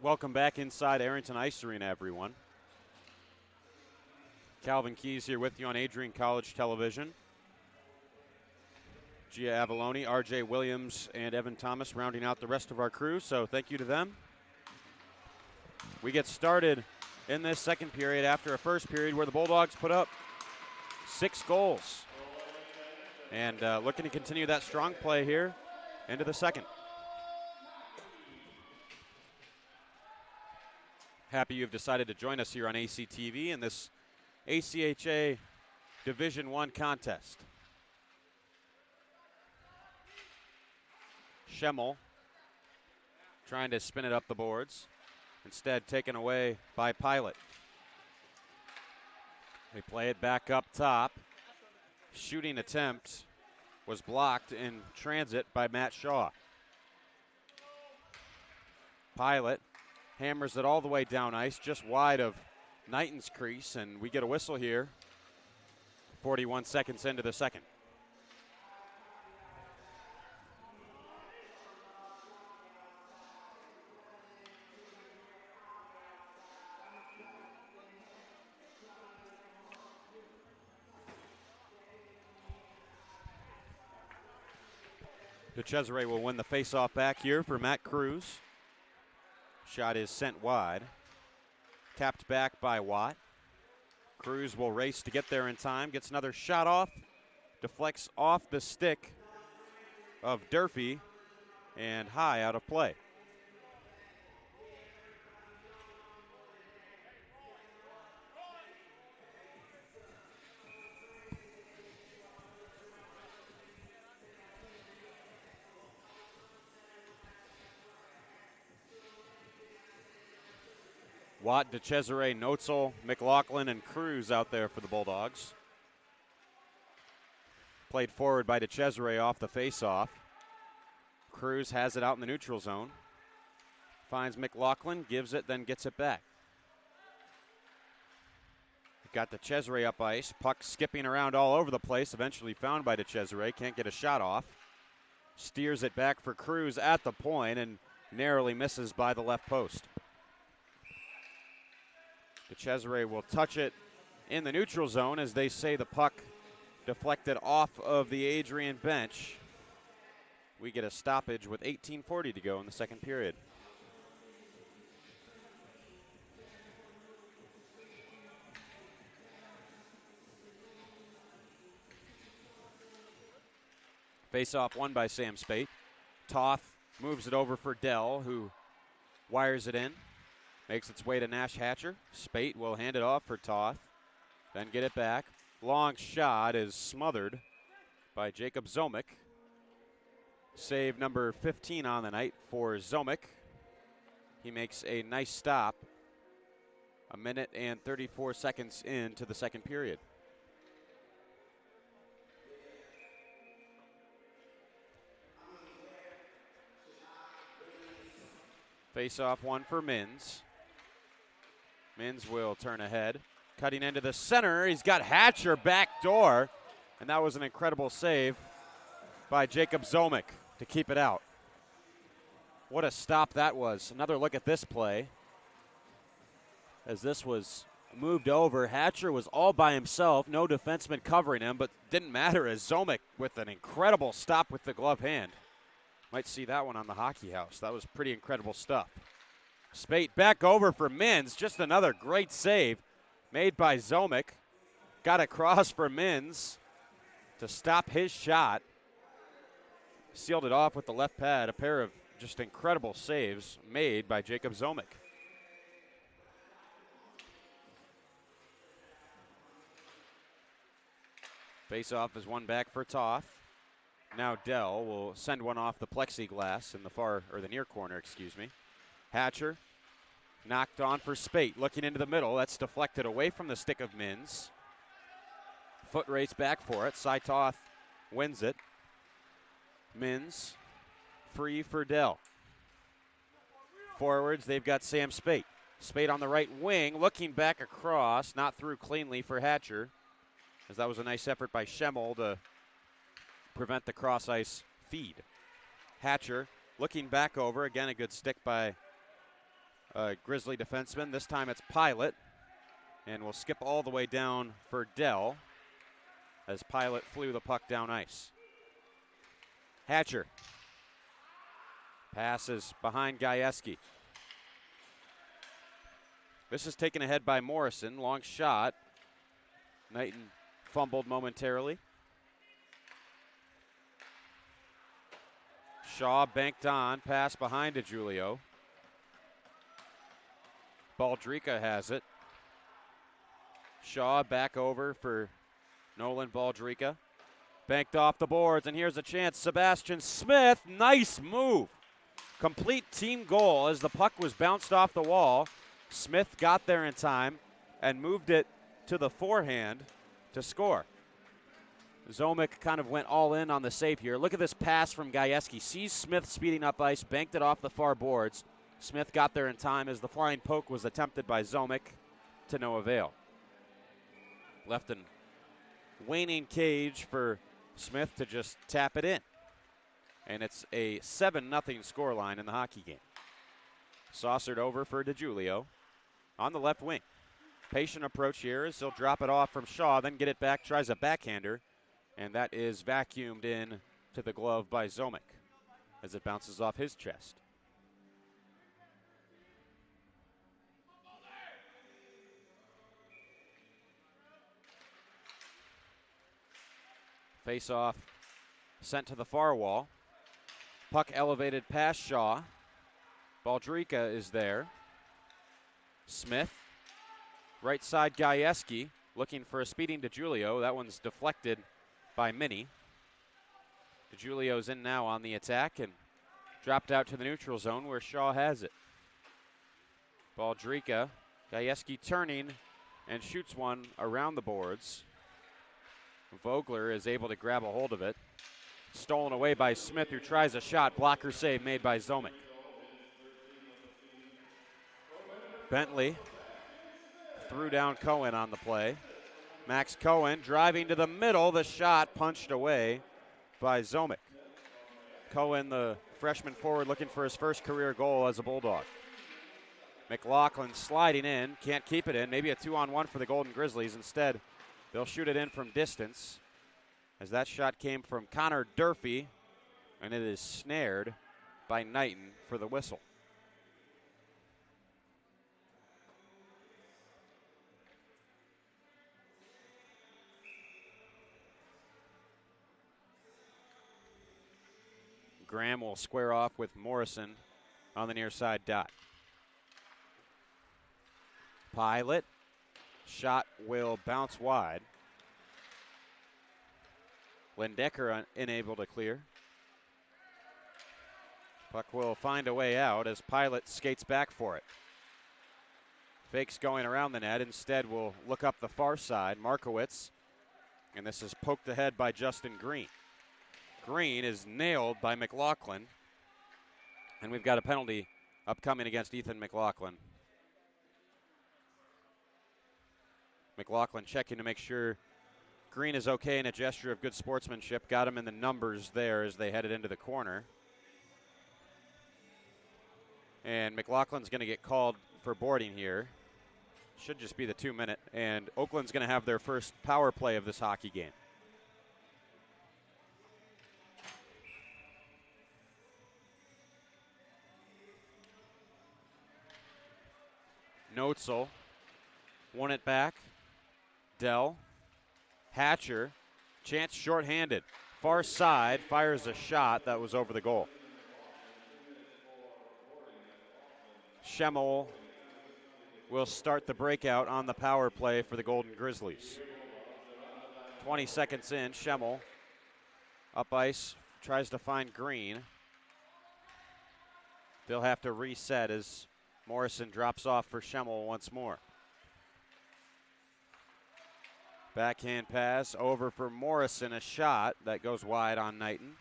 Welcome back inside Arrington Ice Arena, everyone. Calvin Keys here with you on Adrian College Television. Gia Avalone, RJ Williams, and Evan Thomas rounding out the rest of our crew, so thank you to them. We get started in this second period after a first period where the Bulldogs put up 6 goals. And looking to continue that strong play here into the second. Happy you've decided to join us here on ACTV in this ACHA Division I contest. Schemmel trying to spin it up the boards. Instead taken away by Pilot. They play it back up top. Shooting attempt was blocked in transit by Matt Shaw. Pilot hammers it all the way down ice, just wide of Knighton's crease, and we get a whistle here. 41 seconds into the second. DeCesare will win the faceoff back here for Matt Cruz. Shot is sent wide. Tapped back by Watt. Cruz will race to get there in time. Gets another shot off. Deflects off the stick of Durfee and high out of play. Watt, DeCesare, Notzel, McLaughlin, and Cruz out there for the Bulldogs. Played forward by DeCesare off the faceoff. Cruz has it out in the neutral zone. Finds McLaughlin, gives it, then gets it back. Got DeCesare up ice. Puck skipping around all over the place. Eventually found by DeCesare. Can't get a shot off. Steers it back for Cruz at the point and narrowly misses by the left post. DeCesare will touch it in the neutral zone as they say the puck deflected off of the Adrian bench. We get a stoppage with 18:40 to go in the second period. Face-off won by Sam Spate. Toth moves it over for Dell, who wires it in. Makes its way to Nash Hatcher. Spate will hand it off for Toth. Then get it back. Long shot is smothered by Jacob Zomick. Save number 15 on the night for Zomick. He makes a nice stop. 1 minute and 34 seconds into the second period. Face-off one for Mins. Mins will turn ahead. Cutting into the center. He's got Hatcher back door. And that was an incredible save by Jacob Zomick to keep it out. What a stop that was. Another look at this play. As this was moved over, Hatcher was all by himself. No defenseman covering him, but didn't matter as Zomick with an incredible stop with the glove hand. Might see that one on the Hockey House. That was pretty incredible stuff. Spate back over for Mins. Just another great save made by Zomick. Got across for Mins to stop his shot. Sealed it off with the left pad. A pair of just incredible saves made by Jacob Zomick. Face-off is one back for Toth. Now Dell will send one off the plexiglass in the far, or the near corner, excuse me. Hatcher knocked on for Spate, looking into the middle. That's deflected away from the stick of Mins. Foot race back for it. Cy Toth wins it. Mins free for Dell. Forwards, they've got Sam Spate. Spate on the right wing, looking back across, not through cleanly for Hatcher, as that was a nice effort by Schemmel to prevent the cross-ice feed. Hatcher looking back over, again a good stick by Grizzly defenseman. This time it's Pilot. And we'll skip all the way down for Dell as Pilot flew the puck down ice. Hatcher passes behind Gajewski. This is taken ahead by Morrison. Long shot. Knighton fumbled momentarily. Shaw banked on. Pass behind to Julio. Baldrica has it. Shaw back over for Nolan Baldrica. Banked off the boards, and here's a chance. Sebastian Smith, nice move. Complete team goal as the puck was bounced off the wall. Smith got there in time and moved it to the forehand to score. Zomick kind of went all in on the save here. Look at this pass from Gajewski. Sees Smith speeding up ice, banked it off the far boards. Smith got there in time as the flying poke was attempted by Zomick to no avail. Left in waning cage for Smith to just tap it in. And it's a 7-0 scoreline in the hockey game. Saucered over for DiGiulio on the left wing. Patient approach here as he'll drop it off from Shaw, then get it back, tries a backhander, and that is vacuumed in to the glove by Zomick as it bounces off his chest. Face-off sent to the far wall. Puck elevated past Shaw. Baldrica is there. Smith. Right side Gajewski looking for a speeding DiGiulio. That one's deflected by Minnie. DiGiulio's in now on the attack and dropped out to the neutral zone where Shaw has it. Baldrica. Gajewski turning and shoots one around the boards. Vogler is able to grab a hold of it. Stolen away by Smith, who tries a shot. Blocker save made by Zomick. Bentley threw down Cohen on the play. Max Cohen driving to the middle. The shot punched away by Zomick. Cohen, the freshman forward, looking for his first career goal as a Bulldog. McLaughlin sliding in. Can't keep it in. Maybe a 2-on-1 for the Golden Grizzlies. Instead, they'll shoot it in from distance as that shot came from Connor Durfee, and it is snared by Knighton for the whistle. Graham will square off with Morrison on the near side dot. Pilot. Shot will bounce wide. Lindecker unable to clear. Puck will find a way out as Pilot skates back for it. Fakes going around the net. Instead, will look up the far side. Markowitz. And this is poked ahead by Justin Green. Green is nailed by McLaughlin. And we've got a penalty upcoming against Ethan McLaughlin. McLaughlin checking to make sure Green is okay in a gesture of good sportsmanship. Got him in the numbers there as they headed into the corner. And McLaughlin's going to get called for boarding here. Should just be the 2-minute. And Oakland's going to have their first power play of this hockey game. Notzel won it back. Dell. Hatcher. Chance shorthanded. Far side. Fires a shot that was over the goal. Schemmel will start the breakout on the power play for the Golden Grizzlies. 20 seconds in. Schemmel up ice. Tries to find Green. They'll have to reset as Morrison drops off for Schemmel once more. Backhand pass over for Morrison, a shot that goes wide on Knighton.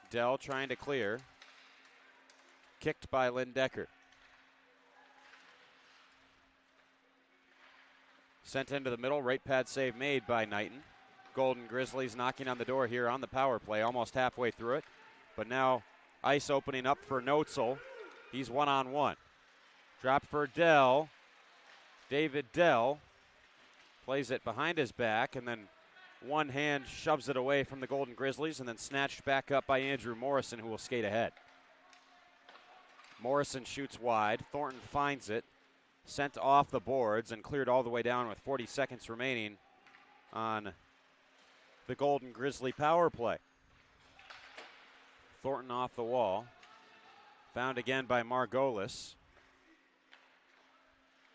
Dell trying to clear. Kicked by Lindecker. Sent into the middle, right pad save made by Knighton. Golden Grizzlies knocking on the door here on the power play, almost halfway through it. But now Ice opening up for Notzel. He's one-on-one. Drop for Dell. David Dell plays it behind his back, and then one hand shoves it away from the Golden Grizzlies, and then snatched back up by Andrew Morrison, who will skate ahead. Morrison shoots wide. Thornton finds it, sent off the boards, and cleared all the way down with 40 seconds remaining on the Golden Grizzly power play. Thornton off the wall. Found again by Margolis.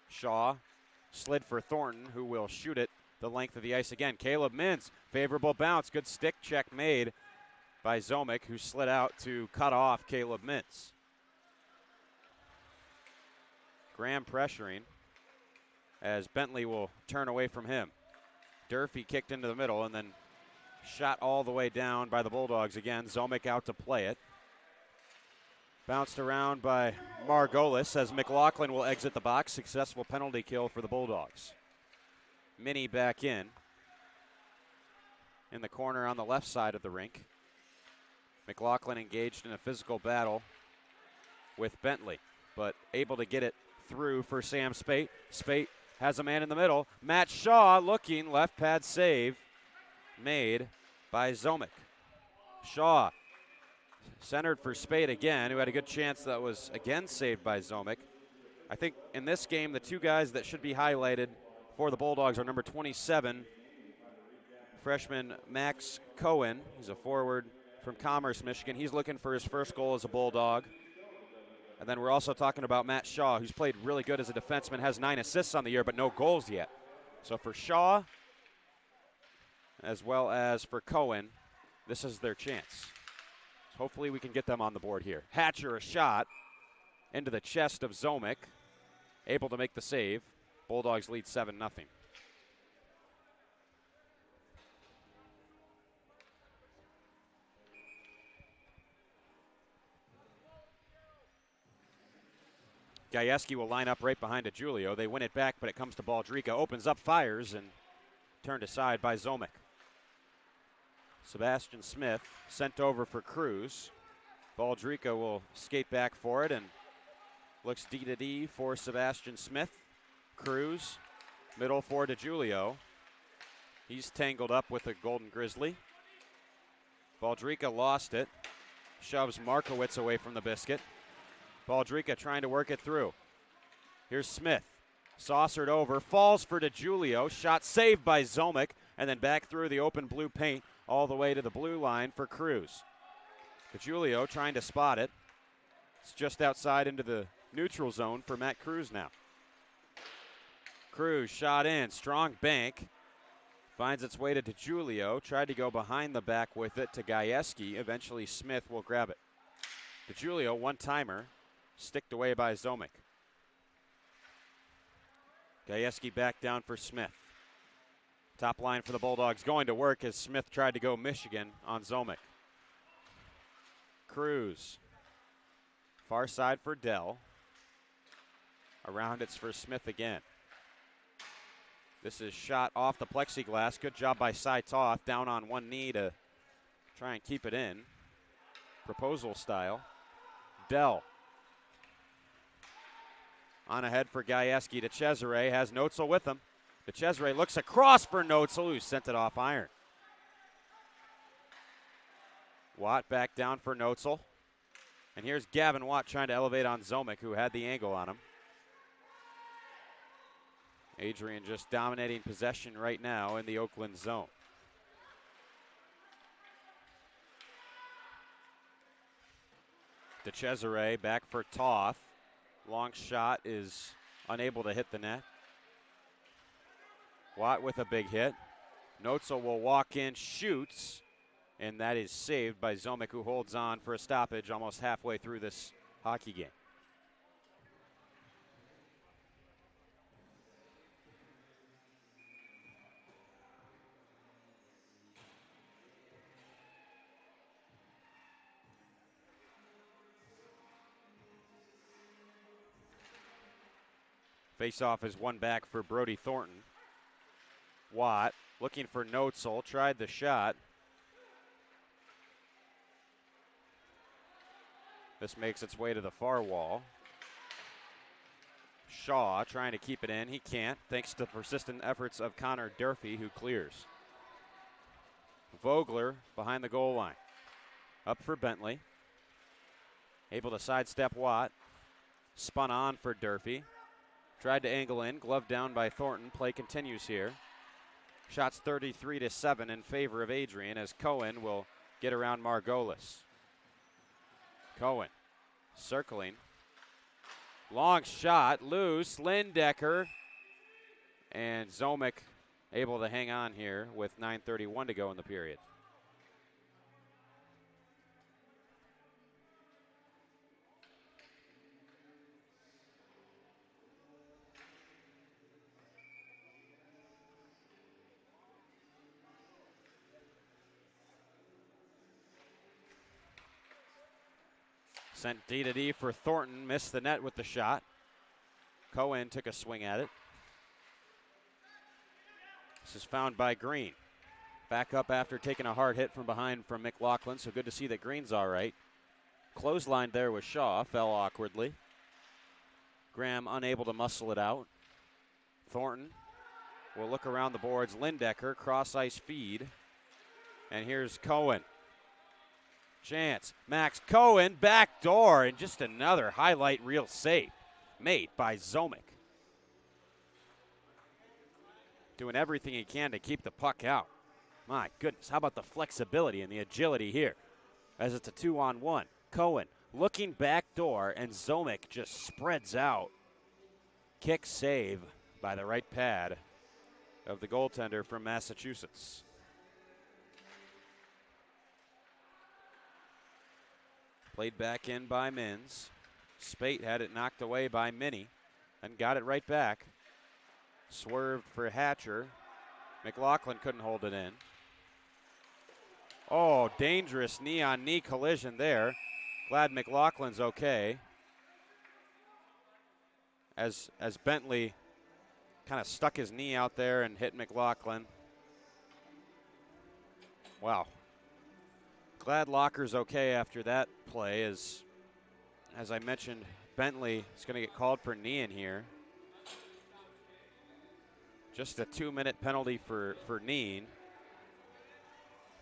Shaw slid for Thornton, who will shoot it the length of the ice again. Caleb Mintz, favorable bounce. Good stick check made by Zomick, who slid out to cut off Caleb Mintz. Graham pressuring as Bentley will turn away from him. Durfee kicked into the middle and then shot all the way down by the Bulldogs again. Zomick out to play it. Bounced around by Margolis as McLaughlin will exit the box. Successful penalty kill for the Bulldogs. Minnie back in the corner on the left side of the rink. McLaughlin engaged in a physical battle with Bentley, but able to get it through for Sam Spate. Spate has a man in the middle. Matt Shaw looking, left pad save made by Zomick. Shaw centered for Spate again, who had a good chance that was again saved by Zomick. I think in this game, the two guys that should be highlighted for the Bulldogs are number 27, freshman Max Cohen. He's a forward from Commerce, Michigan. He's looking for his first goal as a Bulldog. And then we're also talking about Matt Shaw, who's played really good as a defenseman, has 9 assists on the year, but no goals yet. So for Shaw, as well as for Cohen, this is their chance. So hopefully we can get them on the board here. Hatcher, a shot into the chest of Zomick, able to make the save. Bulldogs lead 7-0. Gajewski will line up right behind Julio. They win it back, but it comes to Baldrika. Opens up, fires, and turned aside by Zomick. Sebastian Smith sent over for Cruz. Baldrika will skate back for it and looks D-to-D for Sebastian Smith. Cruz, middle for DeJulio. He's tangled up with a Golden Grizzly. Baldrika lost it. Shoves Markowitz away from the biscuit. Baldrika trying to work it through. Here's Smith. Saucered over. Falls for DeJulio. Shot saved by Zomick. And then back through the open blue paint all the way to the blue line for Cruz. DeJulio trying to spot it. It's just outside into the neutral zone for Matt Cruz now. Cruz shot in. Strong bank. Finds its way to DeJulio. Tried to go behind the back with it to Gajewski. Eventually Smith will grab it. DeJulio, one-timer. Sticked away by Zomick. Gajewski back down for Smith. Top line for the Bulldogs going to work as Smith tried to go Michigan on Zomick. Cruz. Far side for Dell. Around it's for Smith again. This is shot off the plexiglass. Good job by Cy Toth. Down on one knee to try and keep it in. Proposal style. Dell. On ahead for Gajewski to Cesare. Has Notzel with him. The Cesare looks across for Notzel, who sent it off iron. Watt back down for Notzel. And here's Gavin Watt trying to elevate on Zomick, who had the angle on him. Adrian just dominating possession right now in the Oakland zone. De Cesare back for Toth. Long shot is unable to hit the net. Watt with a big hit. Notzel will walk in, shoots, and that is saved by Zomick, who holds on for a stoppage almost halfway through this hockey game. Face-off is one back for Brody Thornton. Watt looking for Notzel, tried the shot. This makes its way to the far wall. Shaw trying to keep it in. He can't, thanks to persistent efforts of Connor Durfee, who clears. Vogler behind the goal line. Up for Bentley. Able to sidestep Watt. Spun on for Durfee. Tried to angle in. Glove down by Thornton. Play continues here. Shots 33-7 in favor of Adrian as Cohen will get around Margolis. Cohen circling. Long shot, loose. Lindecker. And Zomick able to hang on here with 9:31 to go in the period. Sent D to D for Thornton, missed the net with the shot. Cohen took a swing at it. This is found by Green. Back up after taking a hard hit from behind from McLaughlin, so good to see that Green's all right. Clothesline there with Shaw, fell awkwardly. Graham unable to muscle it out. Thornton will look around the boards. Lindecker, cross ice feed. And here's Cohen. Chance. Max Cohen, back door, and just another highlight reel save made by Zomick. Doing everything he can to keep the puck out. My goodness, how about the flexibility and the agility here as it's a 2-on-1. Cohen looking back door, and Zomick just spreads out. Kick save by the right pad of the goaltender from Massachusetts. Played back in by Mins. Spate had it knocked away by Minnie and got it right back. Swerved for Hatcher. McLaughlin couldn't hold it in. Oh, dangerous knee-on-knee collision there. Glad McLaughlin's okay. As Bentley kind of stuck his knee out there and hit McLaughlin. Wow. Glad Locker's okay after that play. As I mentioned, Bentley is going to get called for knee in here. Just a 2-minute penalty for kneeing.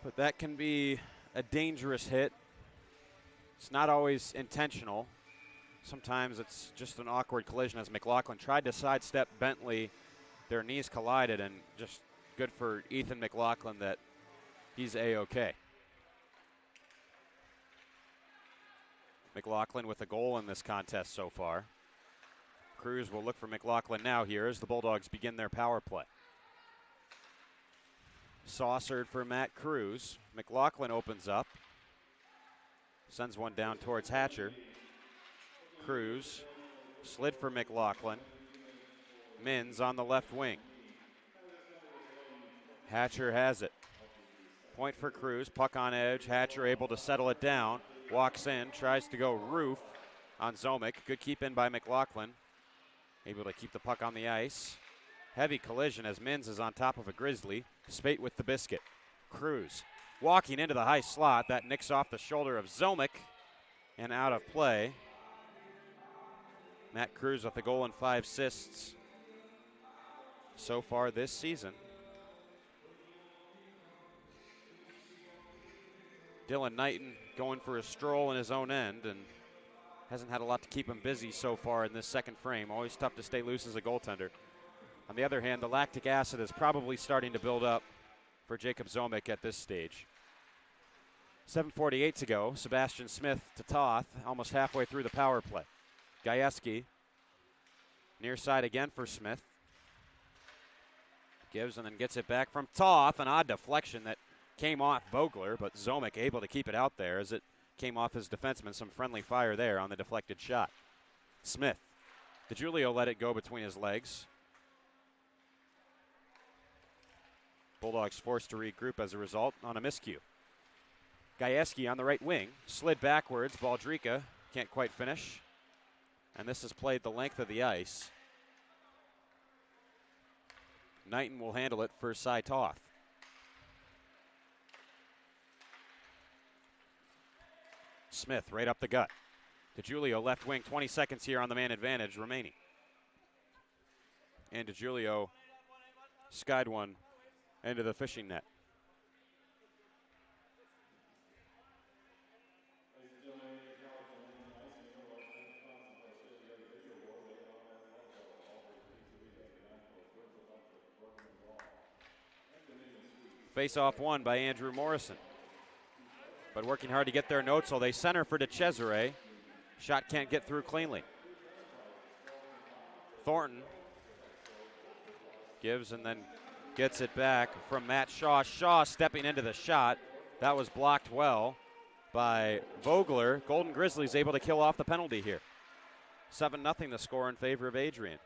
But that can be a dangerous hit. It's not always intentional. Sometimes it's just an awkward collision as McLaughlin tried to sidestep Bentley. Their knees collided, and just good for Ethan McLaughlin that he's A-okay. McLaughlin with a goal in this contest so far. Cruz will look for McLaughlin now here as the Bulldogs begin their power play. Saucered for Matt Cruz. McLaughlin opens up. Sends one down towards Hatcher. Cruz slid for McLaughlin. Mins on the left wing. Hatcher has it. Point for Cruz. Puck on edge. Hatcher able to settle it down. Walks in. Tries to go roof on Zomick. Good keep in by McLaughlin. Able to keep the puck on the ice. Heavy collision as Mins is on top of a Grizzly. Spate with the biscuit. Cruz walking into the high slot. That nicks off the shoulder of Zomick and out of play. Matt Cruz with the goal and 5 assists so far this season. Dylan Knighton going for a stroll in his own end and hasn't had a lot to keep him busy so far in this second frame. Always tough to stay loose as a goaltender. On the other hand, the lactic acid is probably starting to build up for Jacob Zomick at this stage. 7:48 to go. Sebastian Smith to Toth, almost halfway through the power play. Gajewski, near side again for Smith. Gives and then gets it back from Toth. An odd deflection that came off Vogler, but Zomick able to keep it out there as it came off his defenseman. Some friendly fire there on the deflected shot. Smith. DeJulio let it go between his legs. Bulldogs forced to regroup as a result on a miscue. Gajewski on the right wing. Slid backwards. Baldrika can't quite finish. And this is played the length of the ice. Knighton will handle it for Cy Toth. Smith right up the gut. DeGiulio left wing, 20 seconds here on the man advantage remaining. And DeGiulio skied one into the fishing net. Face-off won by Andrew Morrison. But working hard to get their notes, so they center for DeCesare. Shot can't get through cleanly. Thornton gives and then gets it back from Matt Shaw. Shaw stepping into the shot. That was blocked well by Vogler. Golden Grizzlies able to kill off the penalty here. 7-0 the score in favor of Adrian.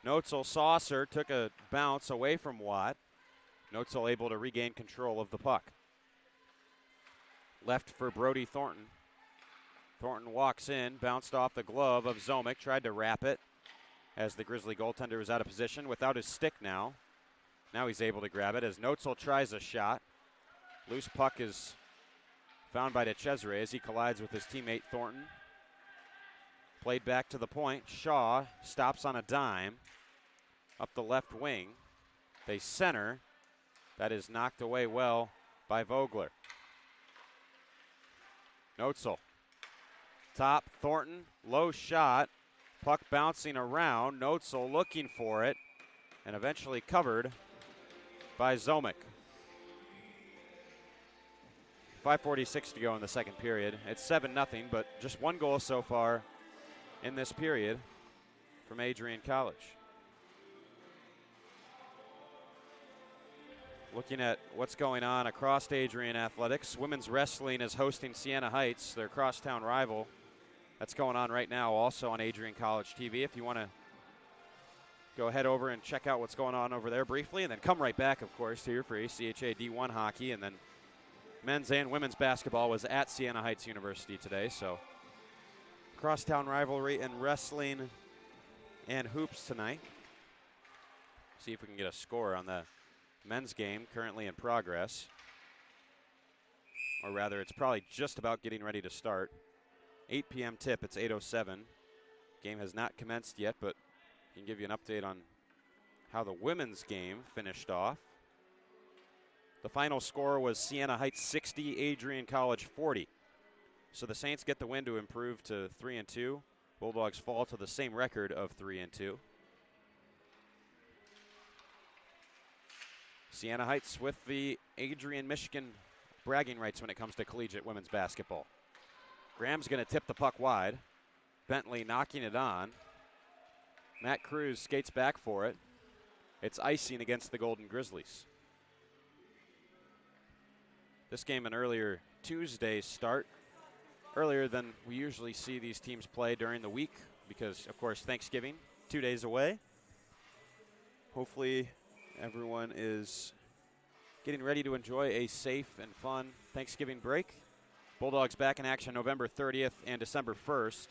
Notzel saucer took a bounce away from Watt. Notzel able to regain control of the puck. Left for Brody Thornton. Thornton walks in, bounced off the glove of Zomick, tried to wrap it as the Grizzly goaltender was out of position without his stick now. Now he's able to grab it as Notzel tries a shot. Loose puck is found by DeCesare as he collides with his teammate Thornton. Played back to the point. Shaw stops on a dime up the left wing. They center. That is knocked away well by Vogler. Notzel. Top, Thornton, low shot. Puck bouncing around. Notzel looking for it and eventually covered by Zomick. 5:46 to go in the second period. It's 7-0, but just one goal so far in this period from Adrian College. Looking at what's going on across Adrian Athletics, women's wrestling is hosting Siena Heights, their crosstown rival. That's going on right now also on Adrian College TV. If you want to go head over and check out what's going on over there briefly, and then come right back, of course, here for ACHA D1 hockey. And then men's and women's basketball was at Siena Heights University today. So crosstown rivalry in wrestling and hoops tonight. See if we can get a score on the men's game currently in progress. Or rather, it's probably just about getting ready to start. 8 p.m. tip, it's 8:07. Game has not commenced yet, but I can give you an update on how the women's game finished off. The final score was Siena Heights 60, Adrian College 40. So the Saints get the win to improve to 3-2. Bulldogs fall to the same record of 3-2. Siena Heights with the Adrian, Michigan bragging rights when it comes to collegiate women's basketball. Graham's going to tip the puck wide. Bentley knocking it on. Matt Cruz skates back for it. It's icing against the Golden Grizzlies. This game an earlier Tuesday start. Earlier than we usually see these teams play during the week because, of course, Thanksgiving, 2 days away. Hopefully everyone is getting ready to enjoy a safe and fun Thanksgiving break. Bulldogs back in action November 30th and December 1st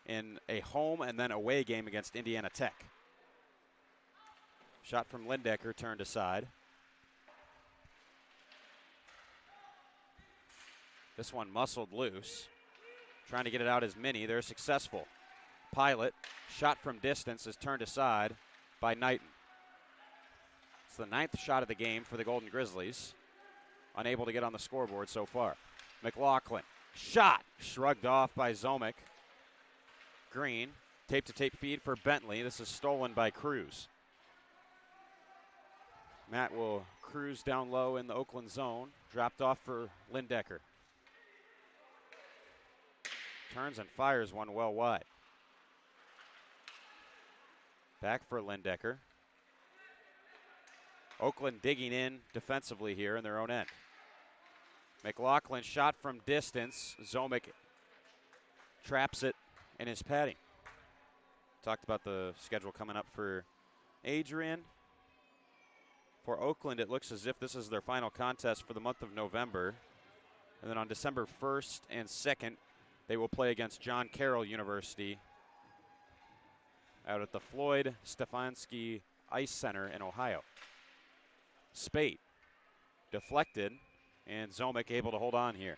in a home and then away game against Indiana Tech. Shot from Lindecker turned aside. This one muscled loose. Trying to get it out as many. They're successful. Pilot, shot from distance, is turned aside by Knighton. It's the 9th shot of the game for the Golden Grizzlies. Unable to get on the scoreboard so far. McLaughlin, shot, shrugged off by Zomick. Green, tape-to-tape feed for Bentley. This is stolen by Cruz. Matt will cruise down low in the Oakland zone. Dropped off for Lindecker. Turns and fires one well wide. Back for Lindecker. Oakland digging in defensively here in their own end. McLaughlin shot from distance. Zomick traps it in his padding. Talked about the schedule coming up for Adrian. For Oakland, it looks as if this is their final contest for the month of November. And then on December 1st and 2nd, they will play against John Carroll University out at the Floyd Stefanski Ice Center in Ohio. Spate deflected, and Zomick able to hold on here.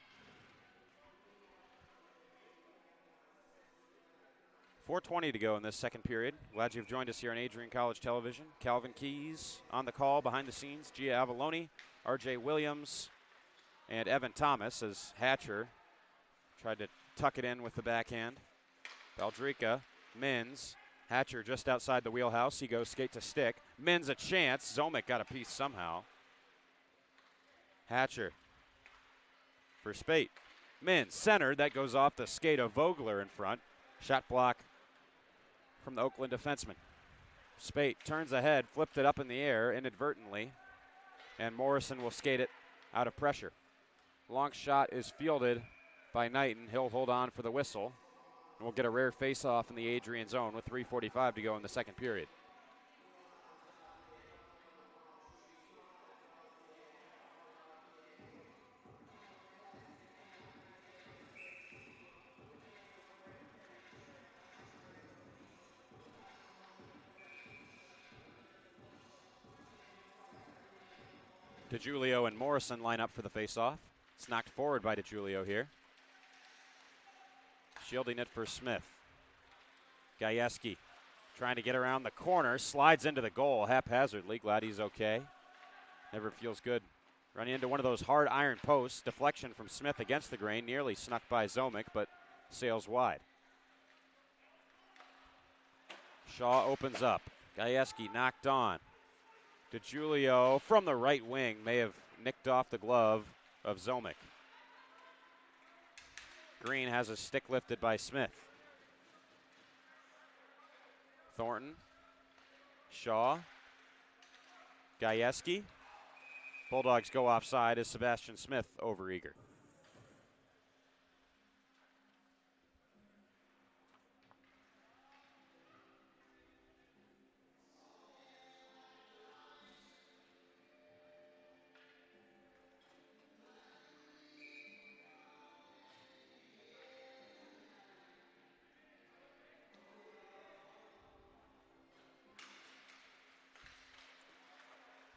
4:20 to go in this second period. Glad you've joined us here on Adrian College Television. Calvin Keys on the call behind the scenes. Gia Avalone, RJ Williams, and Evan Thomas as Hatcher tried to tuck it in with the backhand. Baldrica, Mins, Hatcher just outside the wheelhouse. He goes skate to stick. Mins a chance. Zomick got a piece somehow. Hatcher for Spate. Mins centered. That goes off the skate of Vogler in front. Shot block from the Oakland defenseman. Spate turns ahead, flipped it up in the air inadvertently, and Morrison will skate it out of pressure. Long shot is fielded by Knighton. He'll hold on for the whistle. And we'll get a rare face-off in the Adrian zone with 3:45 to go in the second period. DeGiulio and Morrison line up for the face-off. It's knocked forward by DeGiulio here. Shielding it for Smith. Gajewski trying to get around the corner. Slides into the goal haphazardly. Glad he's okay. Never feels good running into one of those hard iron posts. Deflection from Smith against the grain. Nearly snuck by Zomick, but sails wide. Shaw opens up. Gajewski knocked on. DeGiulio from the right wing may have nicked off the glove of Zomick. Green has a stick lifted by Smith. Thornton. Shaw. Gajewski. Bulldogs go offside as Sebastian Smith overeager.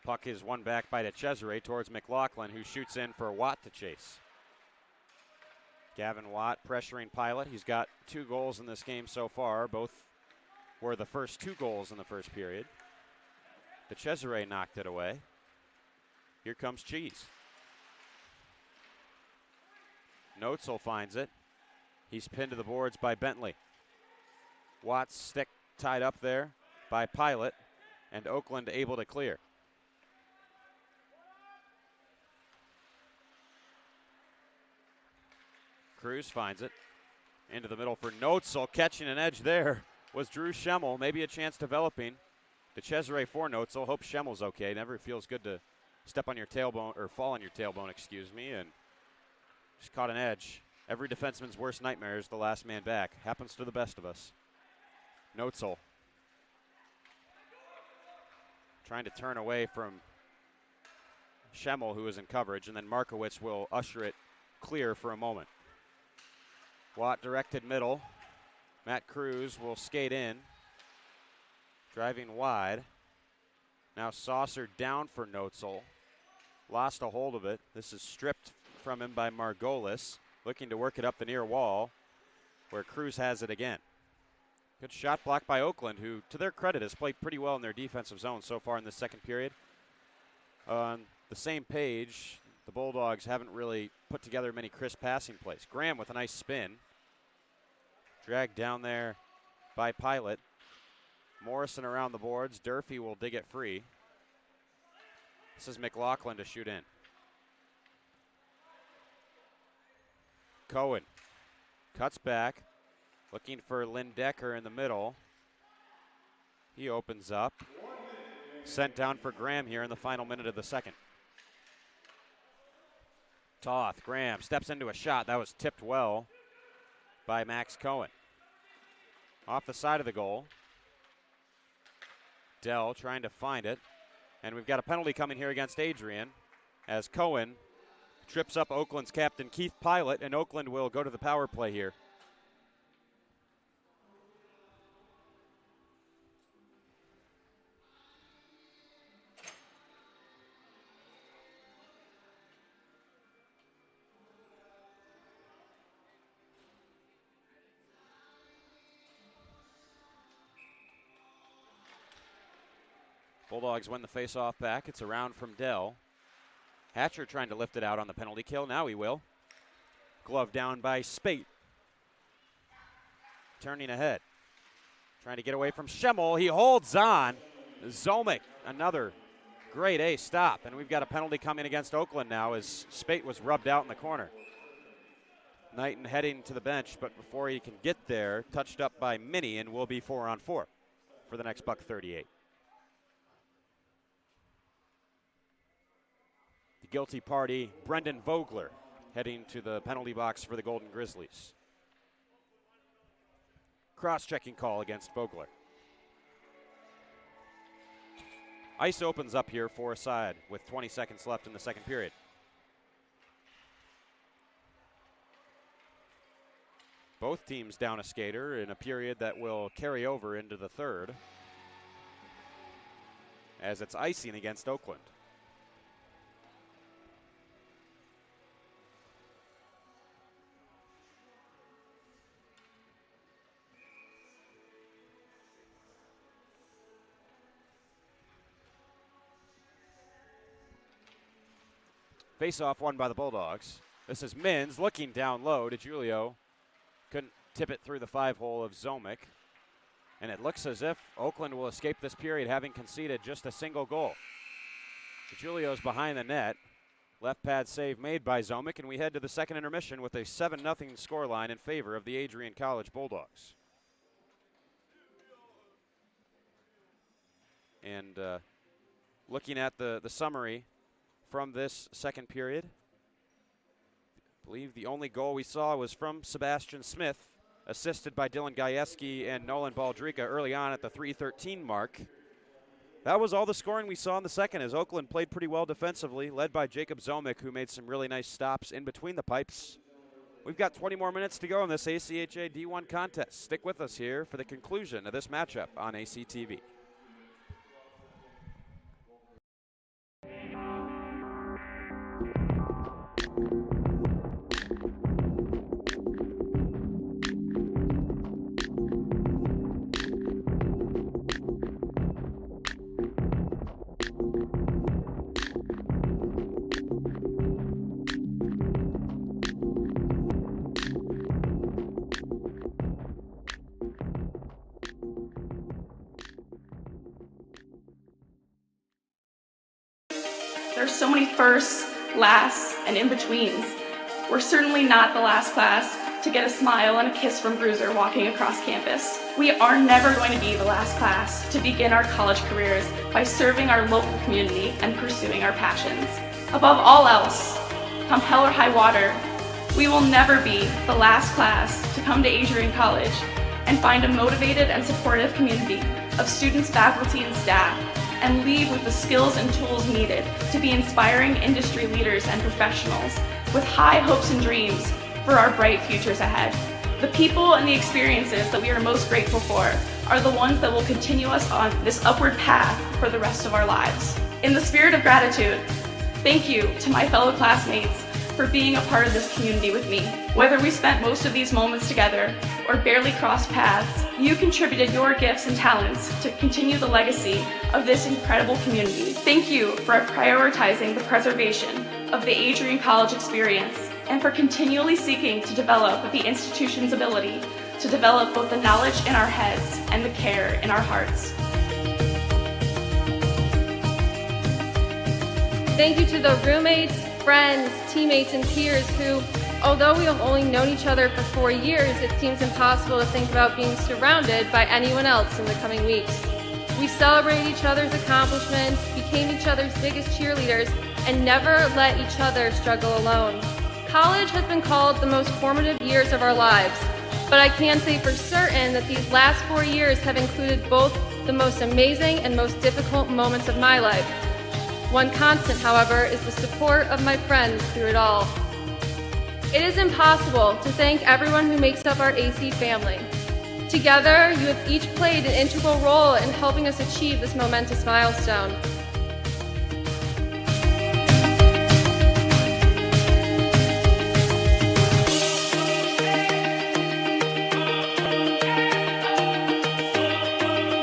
Puck is won back by DeCesare towards McLaughlin, who shoots in for Watt to chase. Gavin Watt pressuring Pilot. He's got 2 goals in this game so far. Both were the first 2 goals in the first period. DeCesare knocked it away. Here comes Cheese. Noetzel finds it. He's pinned to the boards by Bentley. Watt's stick tied up there by Pilot, and Oakland able to clear. Cruz finds it. Into the middle for Noetzel. Catching an edge there was Drew Schemmel. Maybe a chance developing. DeCesare for Noetzel. Hope Schemmel's okay. Never feels good to step on your tailbone, or fall on your tailbone, excuse me, and just caught an edge. Every defenseman's worst nightmare is the last man back. Happens to the best of us. Noetzel trying to turn away from Schemmel, who is in coverage, and then Markowitz will usher it clear for a moment. Watt directed middle. Matt Cruz will skate in. Driving wide. Now saucer down for Noetzel. Lost a hold of it. This is stripped from him by Margolis. Looking to work it up the near wall, where Cruz has it again. Good shot block by Oakland, who, to their credit, has played pretty well in their defensive zone so far in the second period. On the same page, the Bulldogs haven't really put together many crisp passing plays. Graham with a nice spin. Dragged down there by Pilot. Morrison around the boards. Durfee will dig it free. This is McLaughlin to shoot in. Cohen cuts back. Looking for Lindecker in the middle. He opens up. Sent down for Graham here in the final minute of the second. Toth, Graham steps into a shot. That was tipped well by Max Cohen. Off the side of the goal. Dell trying to find it. And we've got a penalty coming here against Adrian as Cohen trips up Oakland's captain Keith Pilot, and Oakland will go to the power play here. Bulldogs win the face-off back. It's around from Dell. Hatcher trying to lift it out on the penalty kill. Now he will. Glove down by Spate. Turning ahead. Trying to get away from Schemmel. He holds on. Zomick, another great ace stop. And we've got a penalty coming against Oakland now as Spate was rubbed out in the corner. Knighton heading to the bench, but before he can get there, touched up by Minnie and will be 4-on-4 for the next buck 38. The guilty party, Brendan Vogler, heading to the penalty box for the Golden Grizzlies. Cross-checking call against Vogler. Ice opens up here for a side with 20 seconds left in the second period. Both teams down a skater in a period that will carry over into the third as it's icing against Oakland. Face-off won by the Bulldogs. This is Mins looking down low to Julio. Couldn't tip it through the 5-hole of Zomick. And it looks as if Oakland will escape this period having conceded just a single goal. Julio's behind the net. Left pad save made by Zomick, and we head to the second intermission with a 7-0 scoreline in favor of the Adrian College Bulldogs. And looking at the summary from this second period, I believe the only goal we saw was from Sebastian Smith, assisted by Dylan Gajewski and Nolan Baldrika early on at the 3:13 mark. That was all the scoring we saw in the second, as Oakland played pretty well defensively, led by Jacob Zomick, who made some really nice stops in between the pipes. We've got 20 more minutes to go in this ACHA D1 contest. Stick with us here for the conclusion of this matchup on ACTV. There's so many firsts, lasts, and in-betweens. We're certainly not the last class to get a smile and a kiss from Bruiser walking across campus. We are never going to be the last class to begin our college careers by serving our local community and pursuing our passions. Above all else, come hell or high water, we will never be the last class to come to Adrian College and find a motivated and supportive community of students, faculty, and staff, and leave with the skills and tools needed to be inspiring industry leaders and professionals with high hopes and dreams for our bright futures ahead. The people and the experiences that we are most grateful for are the ones that will continue us on this upward path for the rest of our lives. In the spirit of gratitude, thank you to my fellow classmates for being a part of this community with me. Whether we spent most of these moments together or barely crossed paths, you contributed your gifts and talents to continue the legacy of this incredible community. Thank you for prioritizing the preservation of the Adrian College experience and for continually seeking to develop the institution's ability to develop both the knowledge in our heads and the care in our hearts. Thank you to the roommates, friends, teammates, and peers who, although we have only known each other for 4 years, it seems impossible to think about being surrounded by anyone else in the coming weeks. We celebrated each other's accomplishments, became each other's biggest cheerleaders, and never let each other struggle alone. College has been called the most formative years of our lives, but I can say for certain that these last 4 years have included both the most amazing and most difficult moments of my life. One constant, however, is the support of my friends through it all. It is impossible to thank everyone who makes up our AC family. Together, you have each played an integral role in helping us achieve this momentous milestone.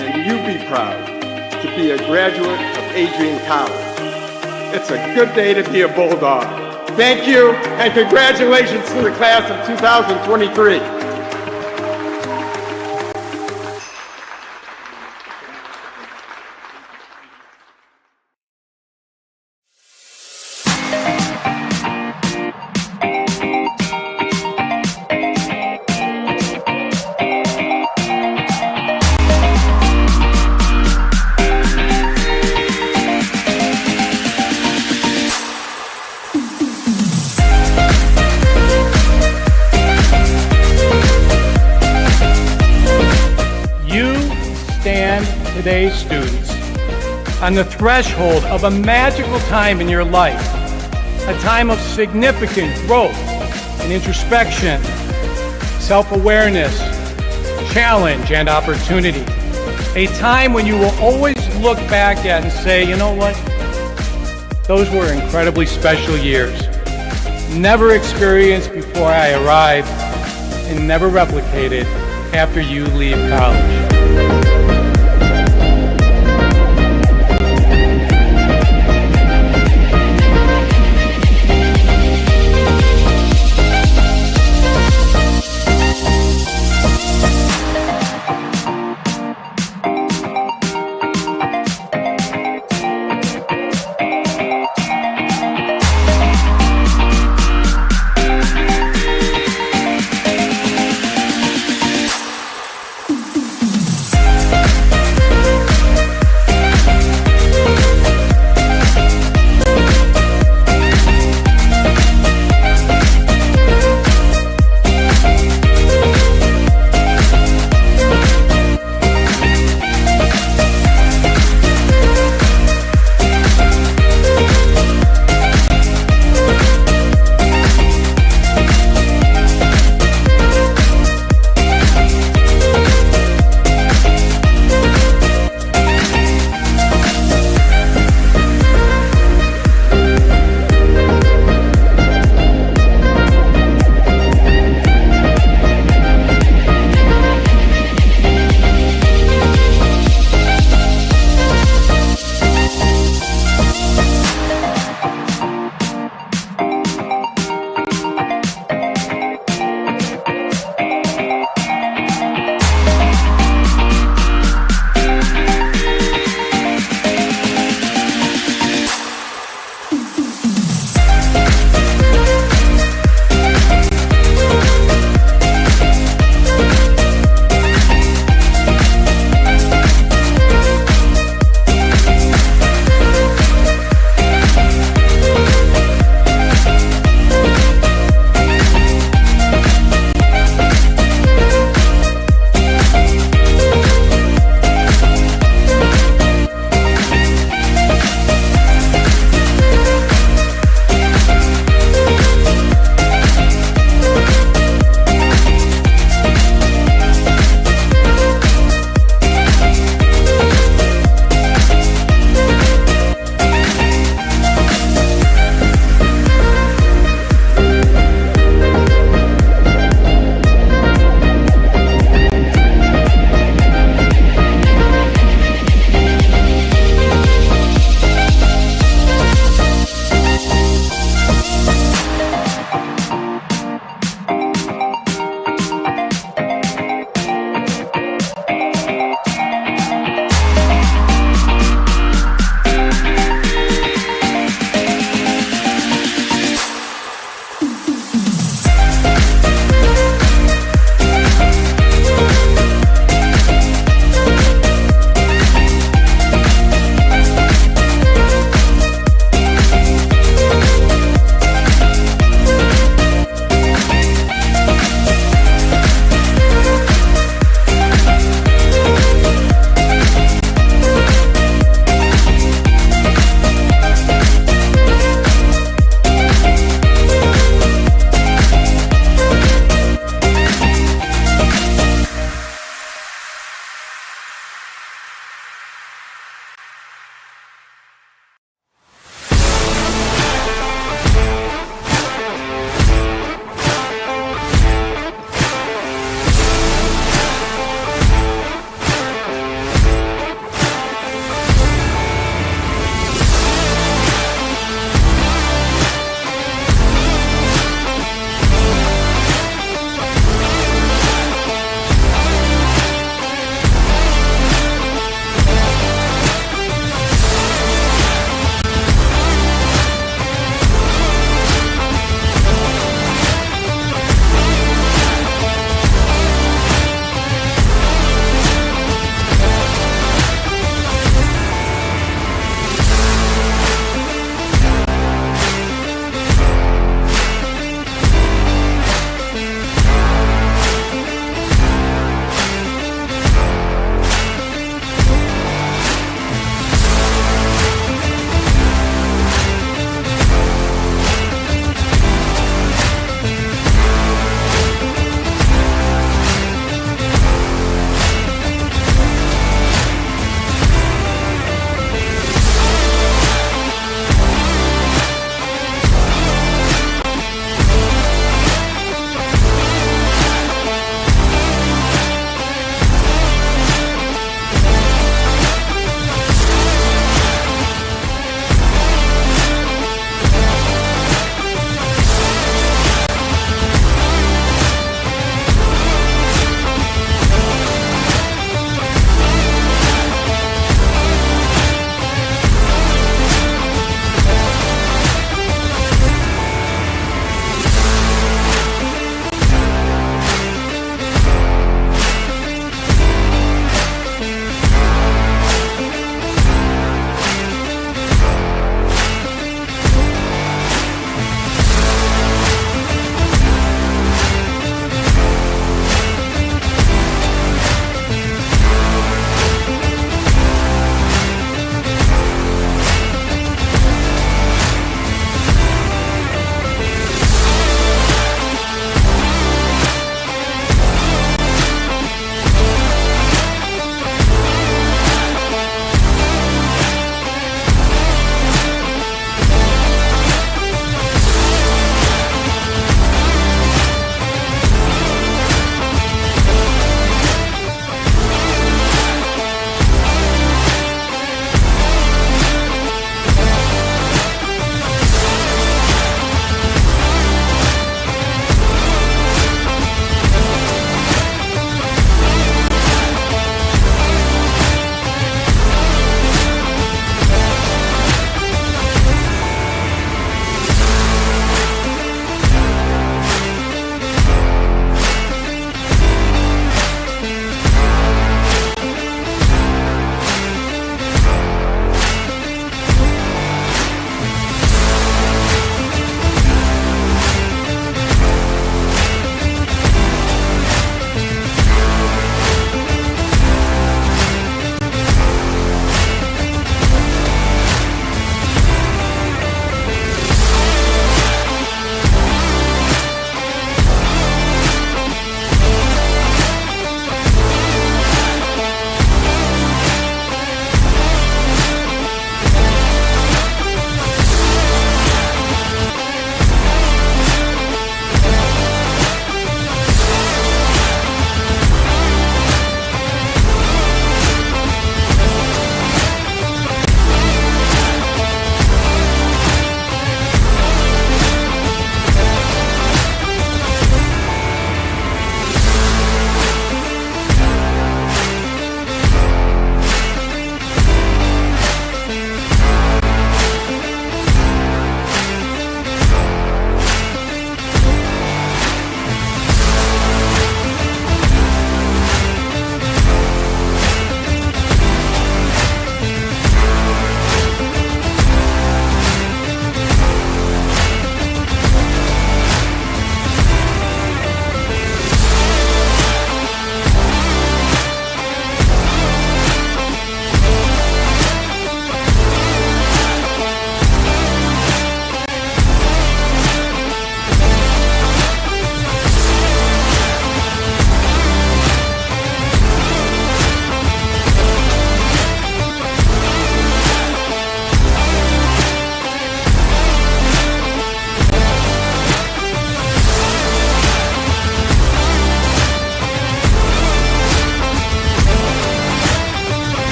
And you be proud to be a graduate of Adrian College. It's a good day to be a Bulldog. Thank you, and congratulations to the class of 2023. Today's students on the threshold of a magical time in your life, a time of significant growth and introspection, self-awareness, challenge, and opportunity. A time when you will always look back at and say, you know what? Those were incredibly special years. Never experienced before I arrived and never replicated after you leave college.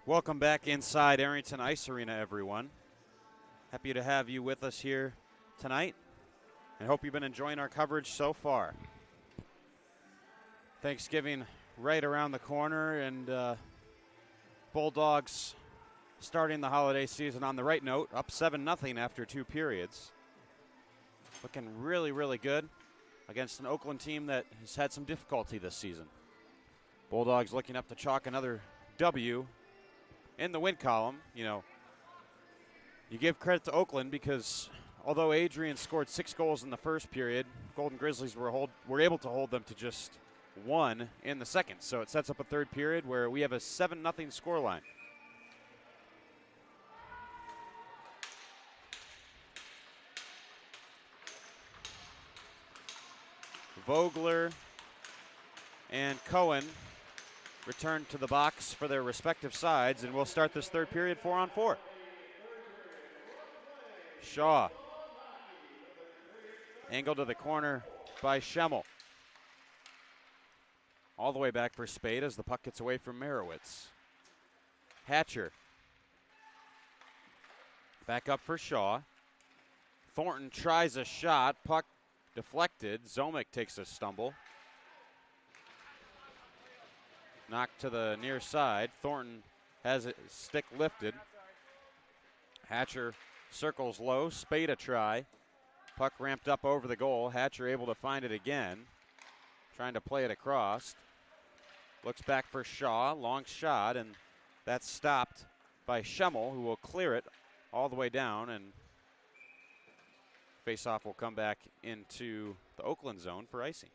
Welcome back inside Arrington Ice Arena, everyone. Happy to have you with us here tonight, and hope you've been enjoying our coverage so far. Thanksgiving right around the corner, and Bulldogs starting the holiday season on the right note, up 7-0 after 2 periods. Looking really, really good against an Oakland team that has had some difficulty this season. Bulldogs looking up to chalk another W in the win column. You know, you give credit to Oakland because although Adrian scored 6 goals in the first period, Golden Grizzlies were able to hold them to just 1 in the second. So it sets up a third period where we have a 7-0 scoreline. Vogler and Cohen return to the box for their respective sides, and we'll start this third period 4-on-4. Shaw. Angled to the corner by Schemmel. All the way back for Spade as the puck gets away from Merowitz. Hatcher. Back up for Shaw. Thornton tries a shot. Puck deflected. Zomick takes a stumble. Knocked to the near side. Thornton has his stick lifted. Hatcher circles low. Spade a try. Puck ramped up over the goal. Hatcher able to find it again. Trying to play it across. Looks back for Shaw. Long shot, and that's stopped by Schemmel, who will clear it all the way down, and faceoff will come back into the Oakland zone for icing.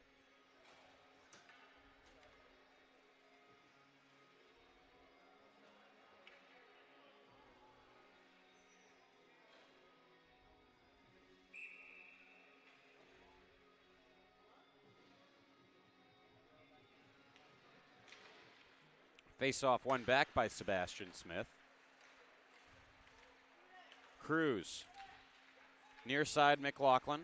Face-off won back by Sebastian Smith. Cruz. Near side McLaughlin.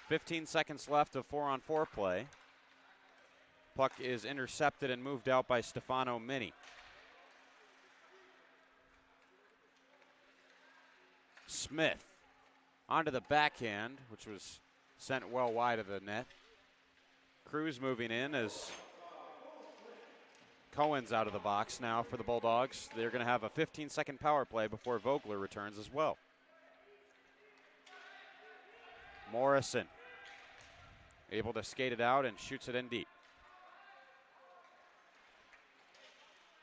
15 seconds left of 4-on-4 play. Puck is intercepted and moved out by Stefano Mini. Smith onto the backhand, which was sent well wide of the net. Cruz moving in as Cohen's out of the box now for the Bulldogs. They're going to have a 15-second power play before Vogler returns as well. Morrison able to skate it out and shoots it in deep.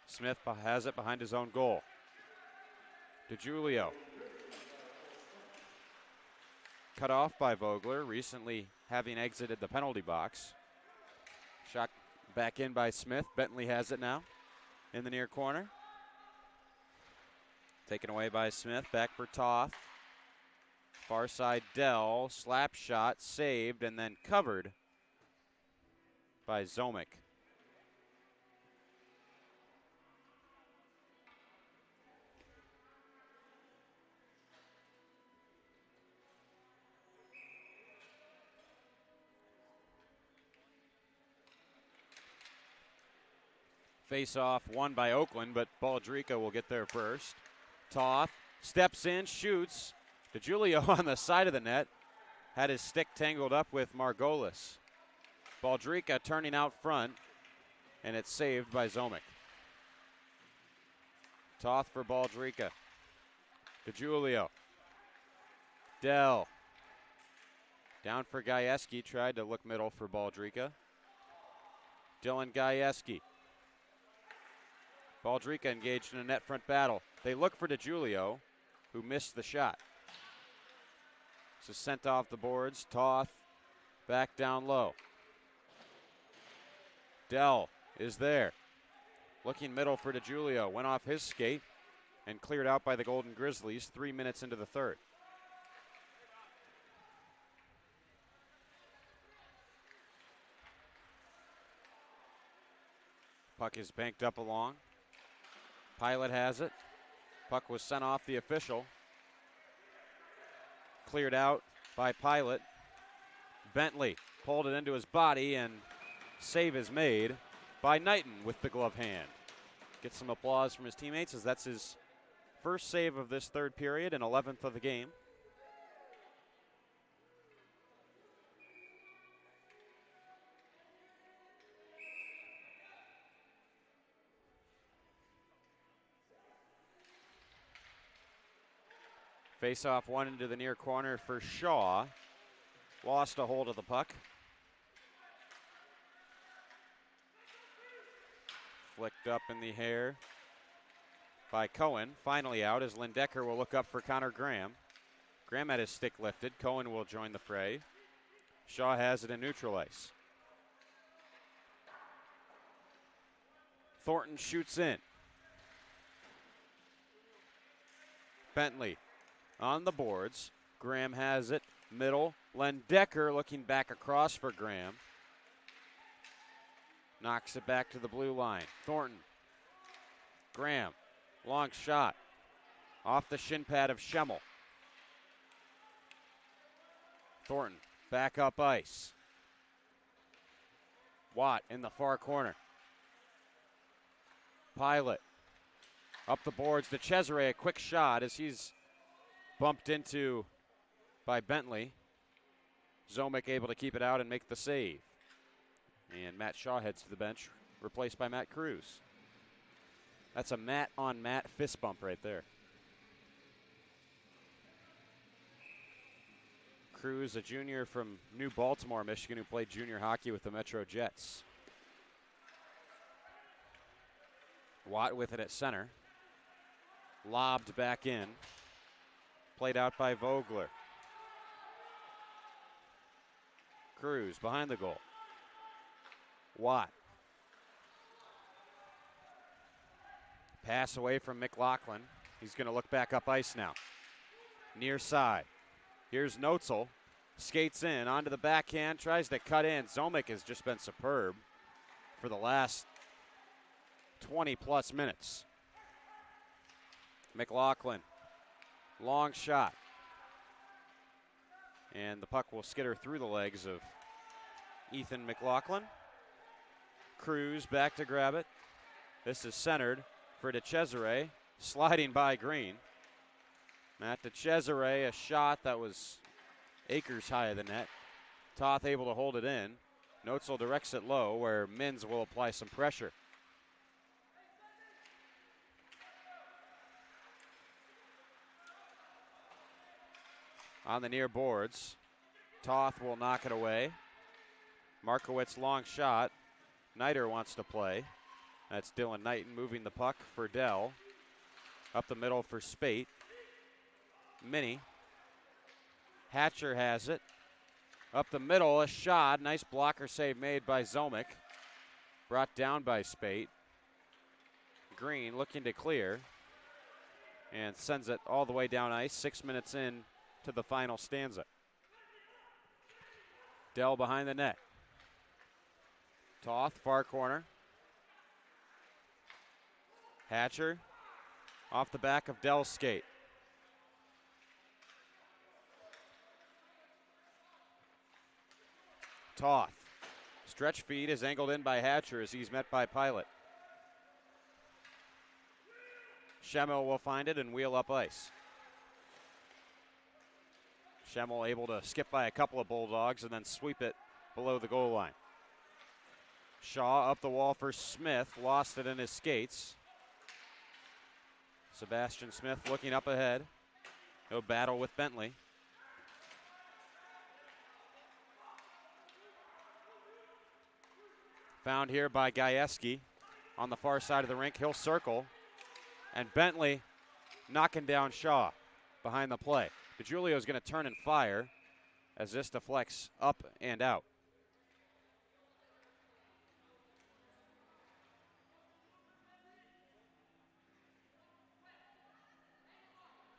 Smith has it behind his own goal. DiGiulio. Cut off by Vogler, recently having exited the penalty box. Shot back in by Smith. Bentley has it now in the near corner. Taken away by Smith. Back for Toth. Far side Dell. Slap shot saved and then covered by Zomick. Face-off won by Oakland, but Baldrica will get there first. Toth steps in, shoots. DiGiulio on the side of the net. Had his stick tangled up with Margolis. Baldrica turning out front, and it's saved by Zomick. Toth for Baldrica. DiGiulio. Dell. Down for Gajewski. Tried to look middle for Baldrica. Dylan Gajewski. Baldrica engaged in a net front battle. They look for DiGiulio, who missed the shot. This is sent off the boards. Toth back down low. Dell is there. Looking middle for DiGiulio. Went off his skate and cleared out by the Golden Grizzlies 3 minutes into the third. Puck is banked up along. Pilot has it. Puck was sent off the official. Cleared out by Pilot. Bentley pulled it into his body, and save is made by Knighton with the glove hand. get some applause from his teammates as that's his first save of this third period and 11th of the game. Face off one into the near corner for Shaw. Lost a hold of the puck. Flicked up in the hair by Cohen. Finally out as Lindecker will look up for Connor Graham. Graham had his stick lifted. Cohen will join the fray. Shaw has it in neutral ice. Thornton shoots in. Bentley on the boards. Graham has it. Middle. Lindecker looking back across for Graham. Knocks it back to the blue line. Thornton. Graham. Long shot. Off the shin pad of Schemmel. Thornton back up ice. Watt in the far corner. Pilot. Up the boards to Cesare. A quick shot as he's bumped into by Bentley. Zomick able to keep it out and make the save. And Matt Shaw heads to the bench, replaced by Matt Cruz. That's a Matt-on-Matt fist bump right there. Cruz, a junior from New Baltimore, Michigan, who played junior hockey with the Metro Jets. Watt with it at center. Lobbed back in. Played out by Vogler. Cruz behind the goal. Watt. Pass away from McLaughlin. He's going to look back up ice now. Near side. Here's Notzel. Skates in onto the backhand. Tries to cut in. Zomick has just been superb for the last 20-plus minutes. McLaughlin. Long shot. And the puck will skitter through the legs of Ethan McLaughlin. Cruz back to grab it. This is centered for DeCesare, sliding by Green. Matt DeCesare, a shot that was acres high of the net. Toth able to hold it in. Notzel directs it low where Mins will apply some pressure. On the near boards, Toth will knock it away. Markowitz long shot. Knighter wants to play. That's Dylan Knighton moving the puck for Dell. Up the middle for Spate. Minnie. Hatcher has it. Up the middle, a shot. Nice blocker save made by Zomick. Brought down by Spate. Green looking to clear. And sends it all the way down ice. 6 minutes in to the final stanza. Dell behind the net. Toth, far corner. Hatcher off the back of Dell's skate. Toth. Stretch feed is angled in by Hatcher as he's met by Pilot. Schemmel will find it and wheel up ice. Schemmel able to skip by a couple of Bulldogs and then sweep it below the goal line. Shaw up the wall for Smith, lost it in his skates. Sebastian Smith looking up ahead. No battle with Bentley. Found here by Gajewski on the far side of the rink. He'll circle. And Bentley knocking down Shaw behind the play. DiGiulio is going to turn and fire as this deflects up and out.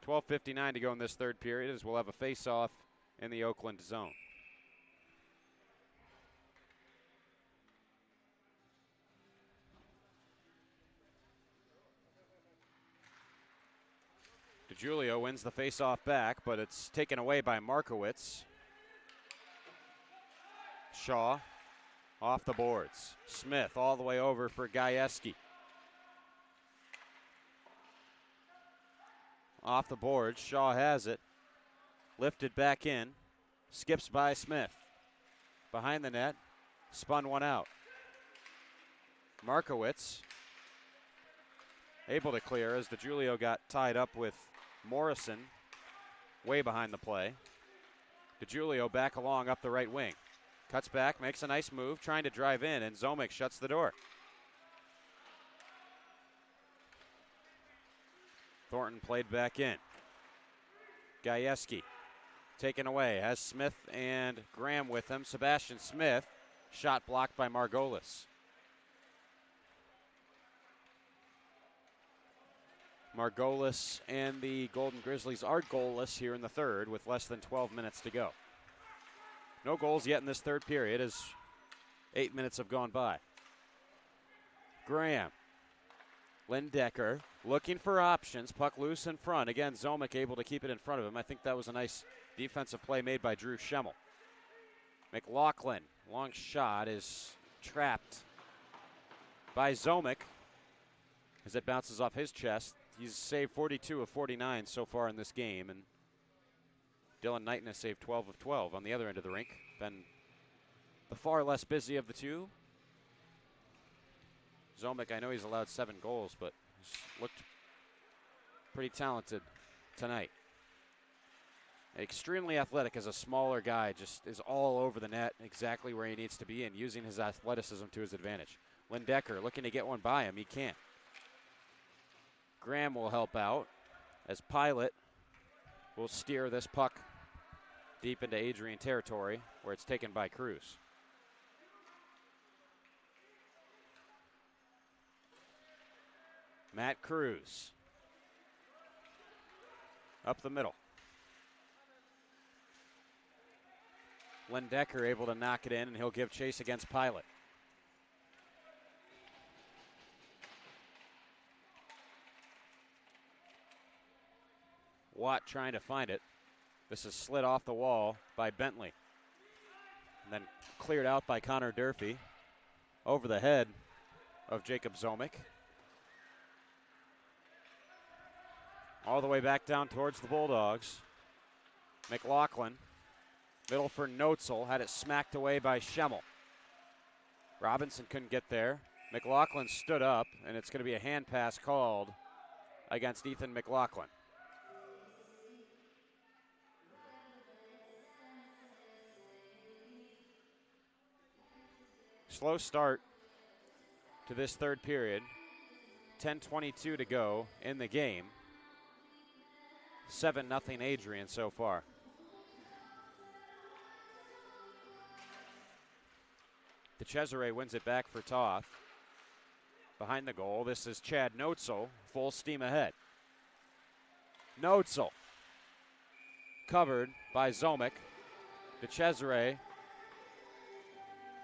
12:59 to go in this third period as we'll have a face-off in the Oakland zone. DiGiulio wins the face-off back, but it's taken away by Markowitz. Shaw off the boards. Smith all the way over for Gajewski. off the board. Shaw has it. Lifted back in. Skips by Smith. Behind the net. Spun one out. Markowitz able to clear as DeJulio got tied up with Morrison way behind the play. DeJulio back along up the right wing. Cuts back, makes a nice move, trying to drive in, and Zomick shuts the door. Thornton played back in. Gajewski taken away, has Smith and Graham with him. Sebastian Smith, shot blocked by Margolis. Margolis and the Golden Grizzlies are goalless here in the third with less than 12 minutes to go. No goals yet in this third period as 8 minutes have gone by. Graham. Lindecker looking for options. Puck loose in front. Again, Zomick able to keep it in front of him. I think that was a nice defensive play made by Drew Schemmel. McLaughlin, long shot, is trapped by Zomick as it bounces off his chest. He's saved 42 of 49 so far in this game, and Dylan Knighton has saved 12 of 12 on the other end of the rink. Been the far less busy of the two. Zomick, I know he's allowed 7 goals, but he's looked pretty talented tonight. Extremely athletic as a smaller guy, just is all over the net, exactly where he needs to be and using his athleticism to his advantage. Lindecker looking to get one by him, he can't. Graham will help out as Pilot will steer this puck deep into Adrian territory where it's taken by Cruz. Matt Cruz up the middle. Lindecker able to knock it in, and he'll give chase against Pilot. Watt trying to find it. This is slid off the wall by Bentley. And then cleared out by Connor Durfee over the head of Jacob Zomick. All the way back down towards the Bulldogs. McLaughlin, middle for Noetzel, had it smacked away by Schemmel. Robinson couldn't get there. McLaughlin stood up, and it's going to be a hand pass called against Ethan McLaughlin. Slow start to this third period. 10:22 to go in the game. 7-0 Adrian so far. DeCesare wins it back for Toth. Behind the goal, this is Chad Noetzel, full steam ahead. Noetzel, covered by Zomick. DeCesare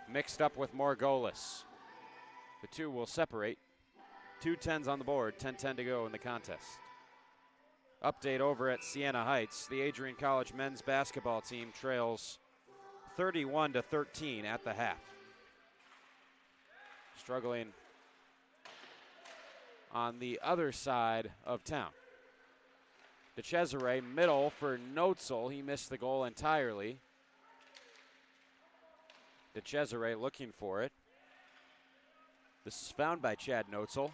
mixed up with Margolis. The two will separate. 2 10s on the board, 10-10 to go in the contest. Update over at Siena Heights. The Adrian College men's basketball team trails 31-13 at the half. Struggling on the other side of town. DeCesare, middle for Noetzel. He missed the goal entirely. DeCesare looking for it. This is found by Chad Noetzel.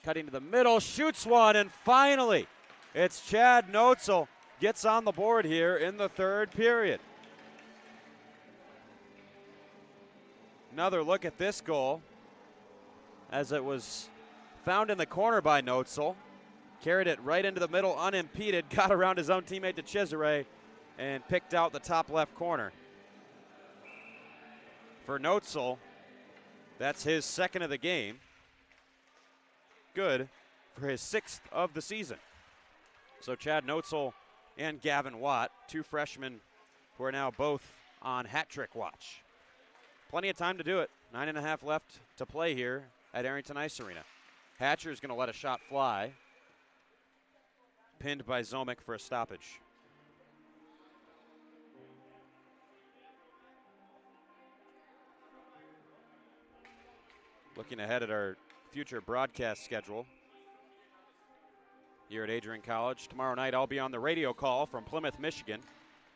Cutting to the middle, shoots one, and finally, it's Chad Noetzel gets on the board here in the third period. Another look at this goal as it was found in the corner by Noetzel. Carried it right into the middle unimpeded, got around his own teammate DeCesare and picked out the top left corner. For Noetzel, that's his second of the game. Good for his 6th of the season. So Chad Noetzel and Gavin Watt, 2 freshmen who are now both on hat trick watch. Plenty of time to do it. 9.5 left to play here at Arrington Ice Arena. Hatcher is going to let a shot fly. Pinned by Zomick for a stoppage. Looking ahead at our future broadcast schedule. here at Adrian College. Tomorrow night I'll be on the radio call from Plymouth, Michigan,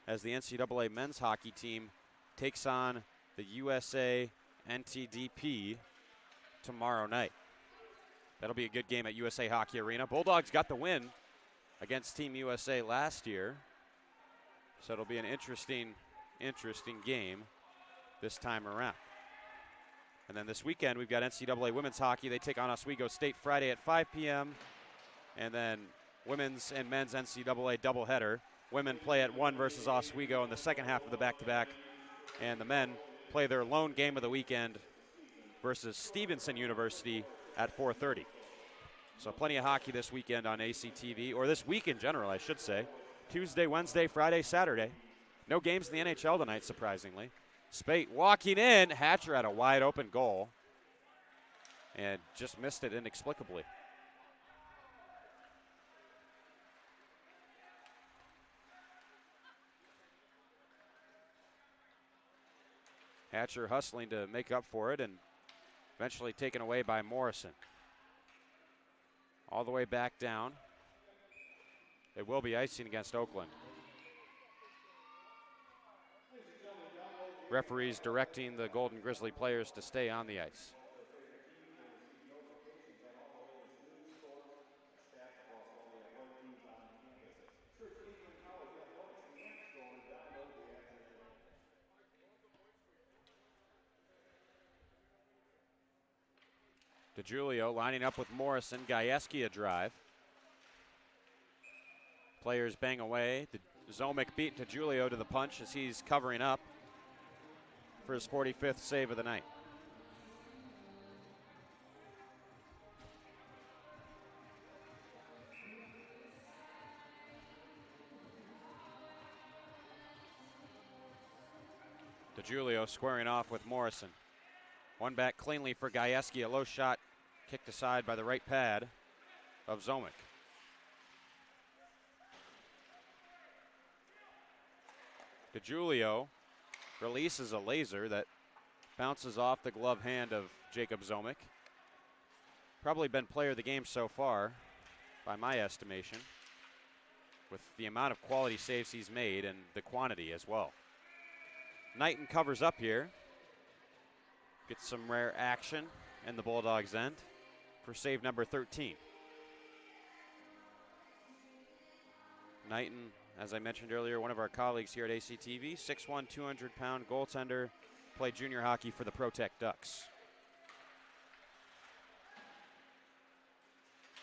as the NCAA men's hockey team takes on the USA NTDP tomorrow night. That'll be a good game at USA Hockey Arena. Bulldogs got the win against Team USA last year, so it'll be an interesting game this time around. And then this weekend we've got NCAA women's hockey. They take on Oswego State Friday at 5 p.m. And then women's and men's NCAA doubleheader. Women play at 1 versus Oswego in the second half of the back-to-back. And the men play their lone game of the weekend versus Stevenson University at 4:30. So plenty of hockey this weekend on ACTV, or this week in general, I should say. Tuesday, Wednesday, Friday, Saturday. No games in the NHL tonight, surprisingly. Spate walking in. Hatcher had a wide open goal and just missed it inexplicably. Hatcher hustling to make up for it and eventually taken away by Morrison. All the way back down. It will be icing against Oakland. Referees directing the Golden Grizzly players to stay on the ice. DeGiulio lining up with Morrison. Gajewski a drive. Players bang away. Zomick beat DeGiulio to the punch as he's covering up for his 45th save of the night. DeGiulio squaring off with Morrison. One back cleanly for Gajewski. A low shot kicked aside by the right pad of Zomick. DeGiulio releases a laser that bounces off the glove hand of Jacob Zomick. Probably been player of the game so far, by my estimation, with the amount of quality saves he's made and the quantity as well. Knighton covers up here. Gets some rare action in the Bulldogs' end for save number 13. Knighton, as I mentioned earlier, one of our colleagues here at ACTV, 6'1", 200-pound goaltender, played junior hockey for the ProTech Ducks.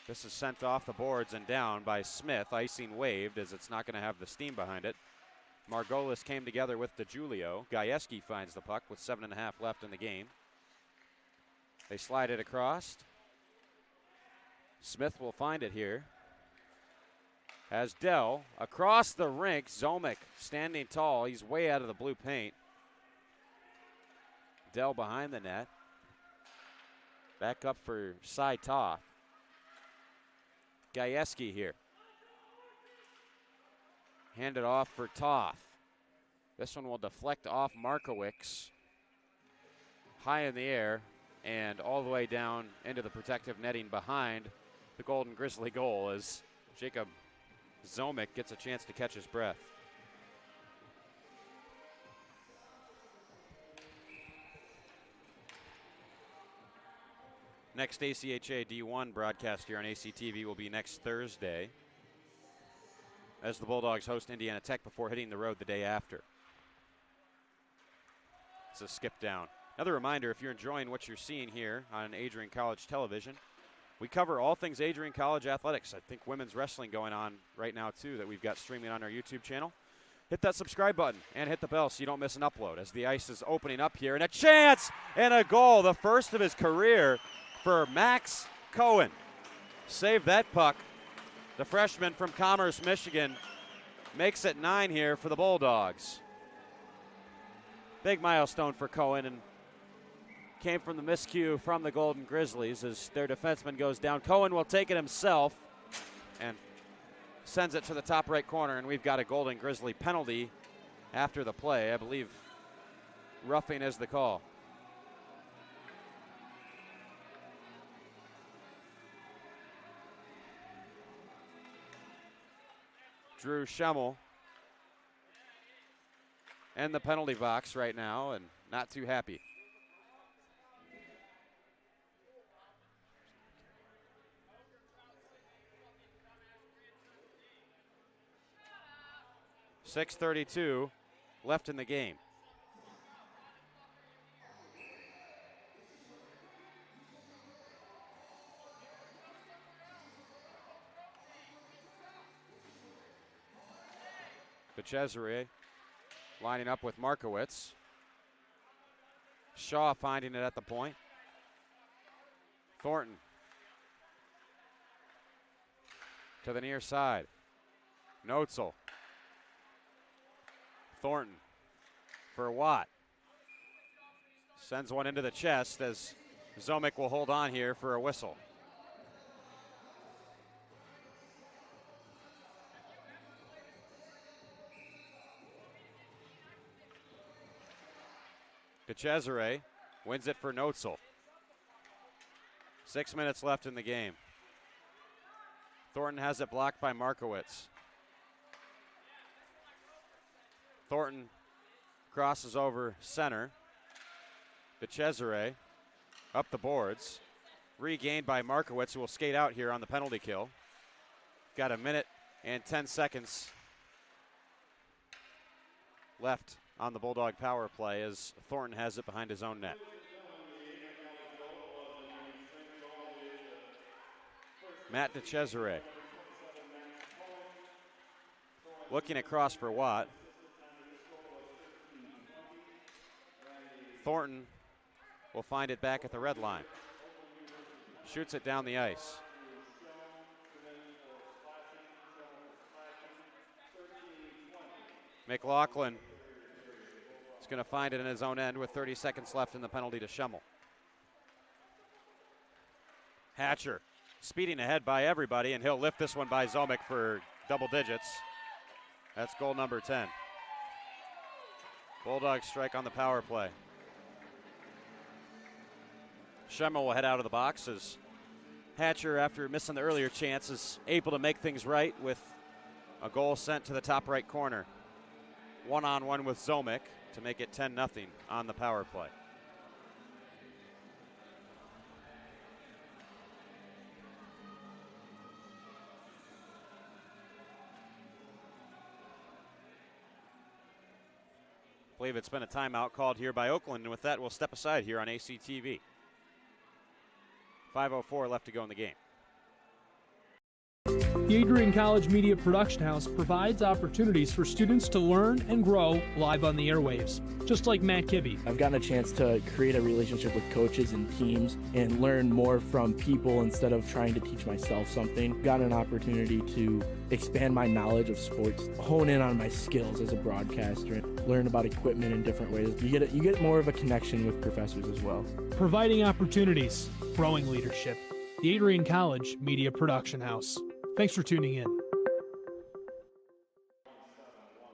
This is sent off the boards and down by Smith. Icing waved as it's not going to have the steam behind it. Margolis came together with DeGiulio. Gajewski finds the puck with 7.5 left in the game. They slide it across. Smith will find it here. As Dell across the rink. Zomick standing tall. He's way out of the blue paint. Dell behind the net. Back up for Cy Toth. Gajewski here. Handed off for Toth. This one will deflect off Markowicz. High in the air and all the way down into the protective netting behind the Golden Grizzly goal as Jacob Zomick gets a chance to catch his breath. Next ACHA D1 broadcast here on ACTV will be next Thursday, as the Bulldogs host Indiana Tech before hitting the road the day after. It's a skip down. Another reminder, if you're enjoying what you're seeing here on Adrian College Television, we cover all things Adrian College athletics. I think women's wrestling going on right now too that we've got streaming on our YouTube channel. Hit that subscribe button and hit the bell so you don't miss an upload as the ice is opening up here. And a chance and a goal, the first of his career for Max Cohen. Save that puck. The freshman from Commerce, Michigan, makes it 9 here for the Bulldogs. Big milestone for Cohen, and came from the miscue from the Golden Grizzlies as their defenseman goes down. Cohen will take it himself and sends it to the top right corner, and we've got a Golden Grizzly penalty after the play. I believe roughing is the call. Drew Schemmel in the penalty box right now and not too happy. .6:32 left in the game. Cesare lining up with Markowitz. Shaw finding it at the point. Thornton to the near side. Noetzel. Thornton for Watt. Sends one into the chest as Zomick will hold on here for a whistle. Cesare wins it for Noetzel. 6 minutes left in the game. Thornton has it blocked by Markowitz. Thornton crosses over center. Cesare up the boards. Regained by Markowitz, who will skate out here on the penalty kill. Got a minute and 10 seconds left on the Bulldog power play as Thornton has it behind his own net. Matt Cesare looking across for Watt. Thornton will find it back at the red line. Shoots it down the ice. McLaughlin is going to find it in his own end with 30 seconds left in the penalty to Schemmel. Hatcher speeding ahead by everybody, and he'll lift this one by Zomick for double digits. That's goal number 10. Bulldogs strike on the power play. Schemmel will head out of the box as Hatcher, after missing the earlier chance, is able to make things right with a goal sent to the top right corner. One-on-one with Zomick to make it 10-0 on the power play. I believe it's been a timeout called here by Oakland, and with that, we'll step aside here on ACTV. 5:04 left to go in the game. The Adrian College Media Production House provides opportunities for students to learn and grow live on the airwaves, just like Matt Kibbe. I've gotten a chance to create a relationship with coaches and teams and learn more from people instead of trying to teach myself something. Gotten an opportunity to expand my knowledge of sports, hone in on my skills as a broadcaster, and learn about equipment in different ways. You get more of a connection with professors as well. Providing opportunities, growing leadership. The Adrian College Media Production House. Thanks for tuning in.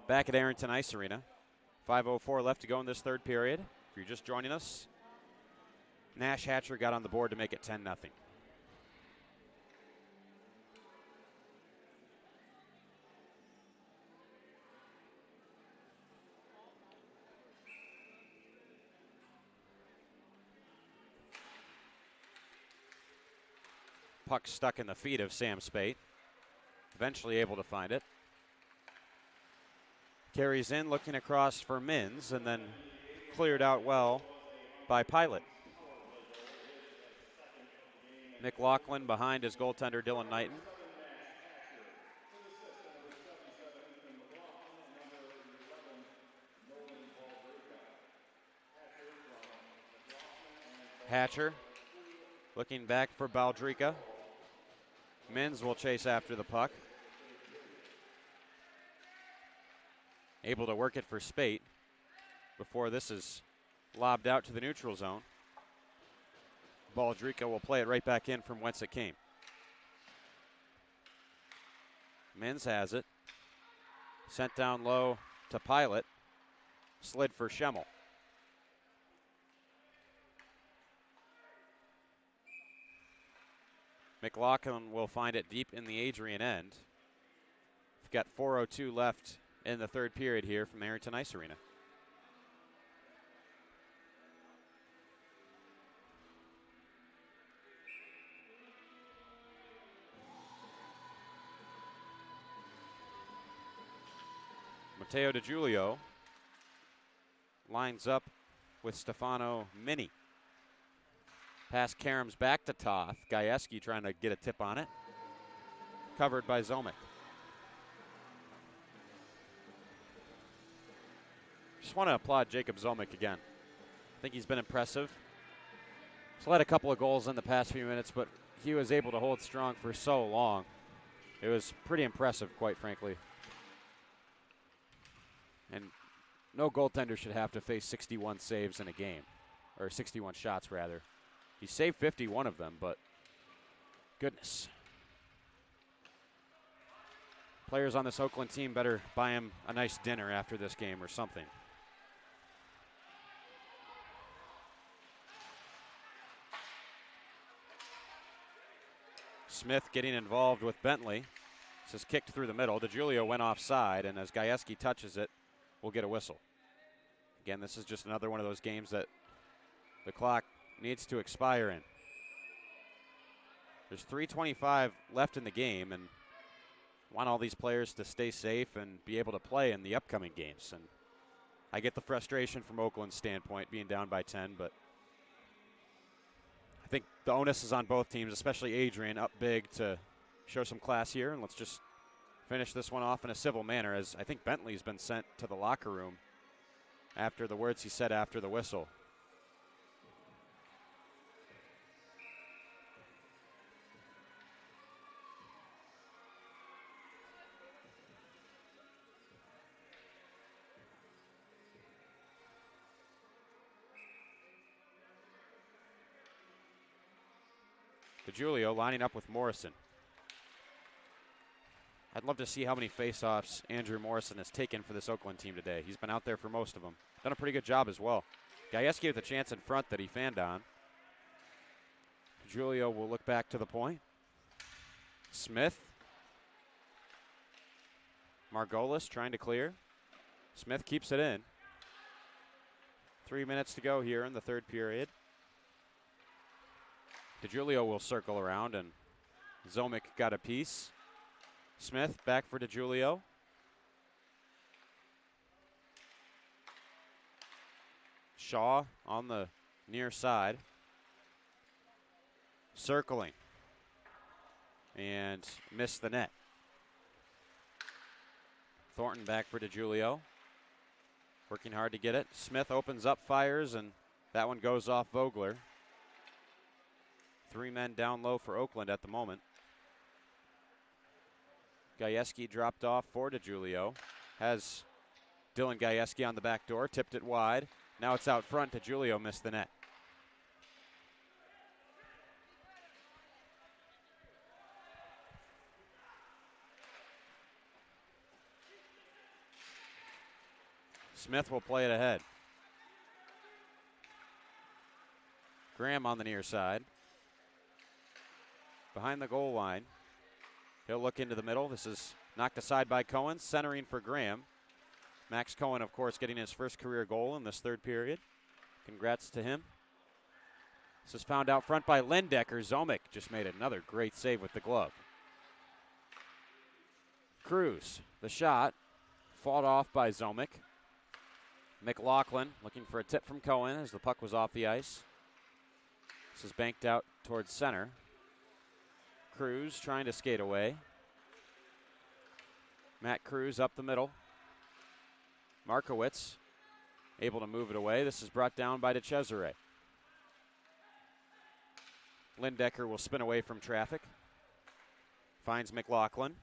Back at Arrington Ice Arena. 5:04 left to go in this third period. If you're just joining us, Nash Hatcher got on the board to make it 10-0. Puck stuck in the feet of Sam Spate. Eventually able to find it. Carries in, looking across for Mins, and then cleared out well by Pilot. McLaughlin behind his goaltender, Dylan Knighton. Hatcher looking back for Baldrica. Mins will chase after the puck. Able to work it for Spate before this is lobbed out to the neutral zone. Baldrica will play it right back in from whence it came. Mins has it. Sent down low to Pilot. Slid for Schemmel. McLaughlin will find it deep in the Adrian end. got 4:02 left in the third period here from Arrington Ice Arena. Mateo DiGiulio lines up with Stefano Mini. Pass Karams back to Toth. Gajewski trying to get a tip on it. Covered by Zomic. Just want to applaud Jacob Zomic again. I think he's been impressive. He's led a couple of goals in the past few minutes, but he was able to hold strong for so long. It was pretty impressive, quite frankly. And no goaltender should have to face 61 saves in a game, or 61 shots, rather. He saved 51 of them, but goodness. Players on this Oakland team better buy him a nice dinner after this game or something. Smith getting involved with Bentley. This is kicked through the middle. DiGiulio went offside, and as Gajewski touches it, we'll get a whistle. Again, this is just another one of those games that the clock needs to expire in. There's 3:25 left in the game, and want all these players to stay safe and be able to play in the upcoming games. And I get the frustration from Oakland's standpoint, being down by 10, but I think the onus is on both teams, especially Adrian, up big to show some class here. And let's just finish this one off in a civil manner, as I think Bentley's been sent to the locker room after the words he said after the whistle. DiGiulio lining up with Morrison. I'd love to see how many faceoffs Andrew Morrison has taken for this Oakland team today. He's been out there for most of them. Done a pretty good job as well. Gajewski with a chance in front that he fanned on. DiGiulio will look back to the point. Smith. Margolis trying to clear. Smith keeps it in. 3 minutes to go here in the third period. DiGiulio will circle around, and Zomic got a piece. Smith back for DiGiulio. Shaw on the near side. Circling. And missed the net. Thornton back for DiGiulio. Working hard to get it. Smith opens up, fires, and that one goes off Vogler. 3 men down low for Oakland at the moment. Gajewski dropped off for DiGiulio. Has Dylan Gajewski on the back door, tipped it wide. Now it's out front. DiGiulio missed the net. Smith will play it ahead. Graham on the near side. Behind the goal line. He'll look into the middle. This is knocked aside by Cohen. Centering for Graham. Max Cohen, of course, getting his first career goal in this third period. Congrats to him. This is found out front by Lindecker. Zomic just made another great save with the glove. Cruz, the shot. Fought off by Zomic. McLaughlin looking for a tip from Cohen as the puck was off the ice. This is banked out towards center. Cruz trying to skate away. Matt Cruz up the middle. Markowitz able to move it away. This is brought down by DeCesare. Lindecker will spin away from traffic. Finds McLaughlin.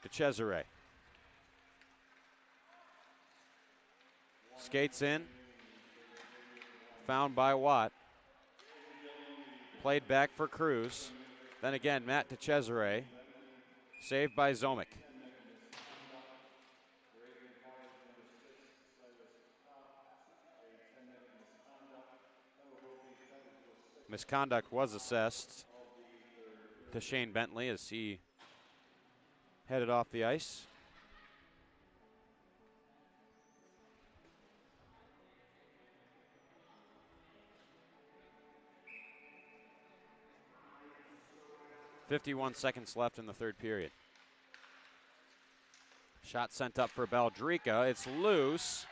DeCesare. Skates in. Found by Watt. Played back for Cruz. Then again, Matt DeCesare. Saved by Zomic. Misconduct was assessed to Shane Bentley as he headed off the ice. .51 seconds left in the third period. Shot sent up for Baldrica. It's loose.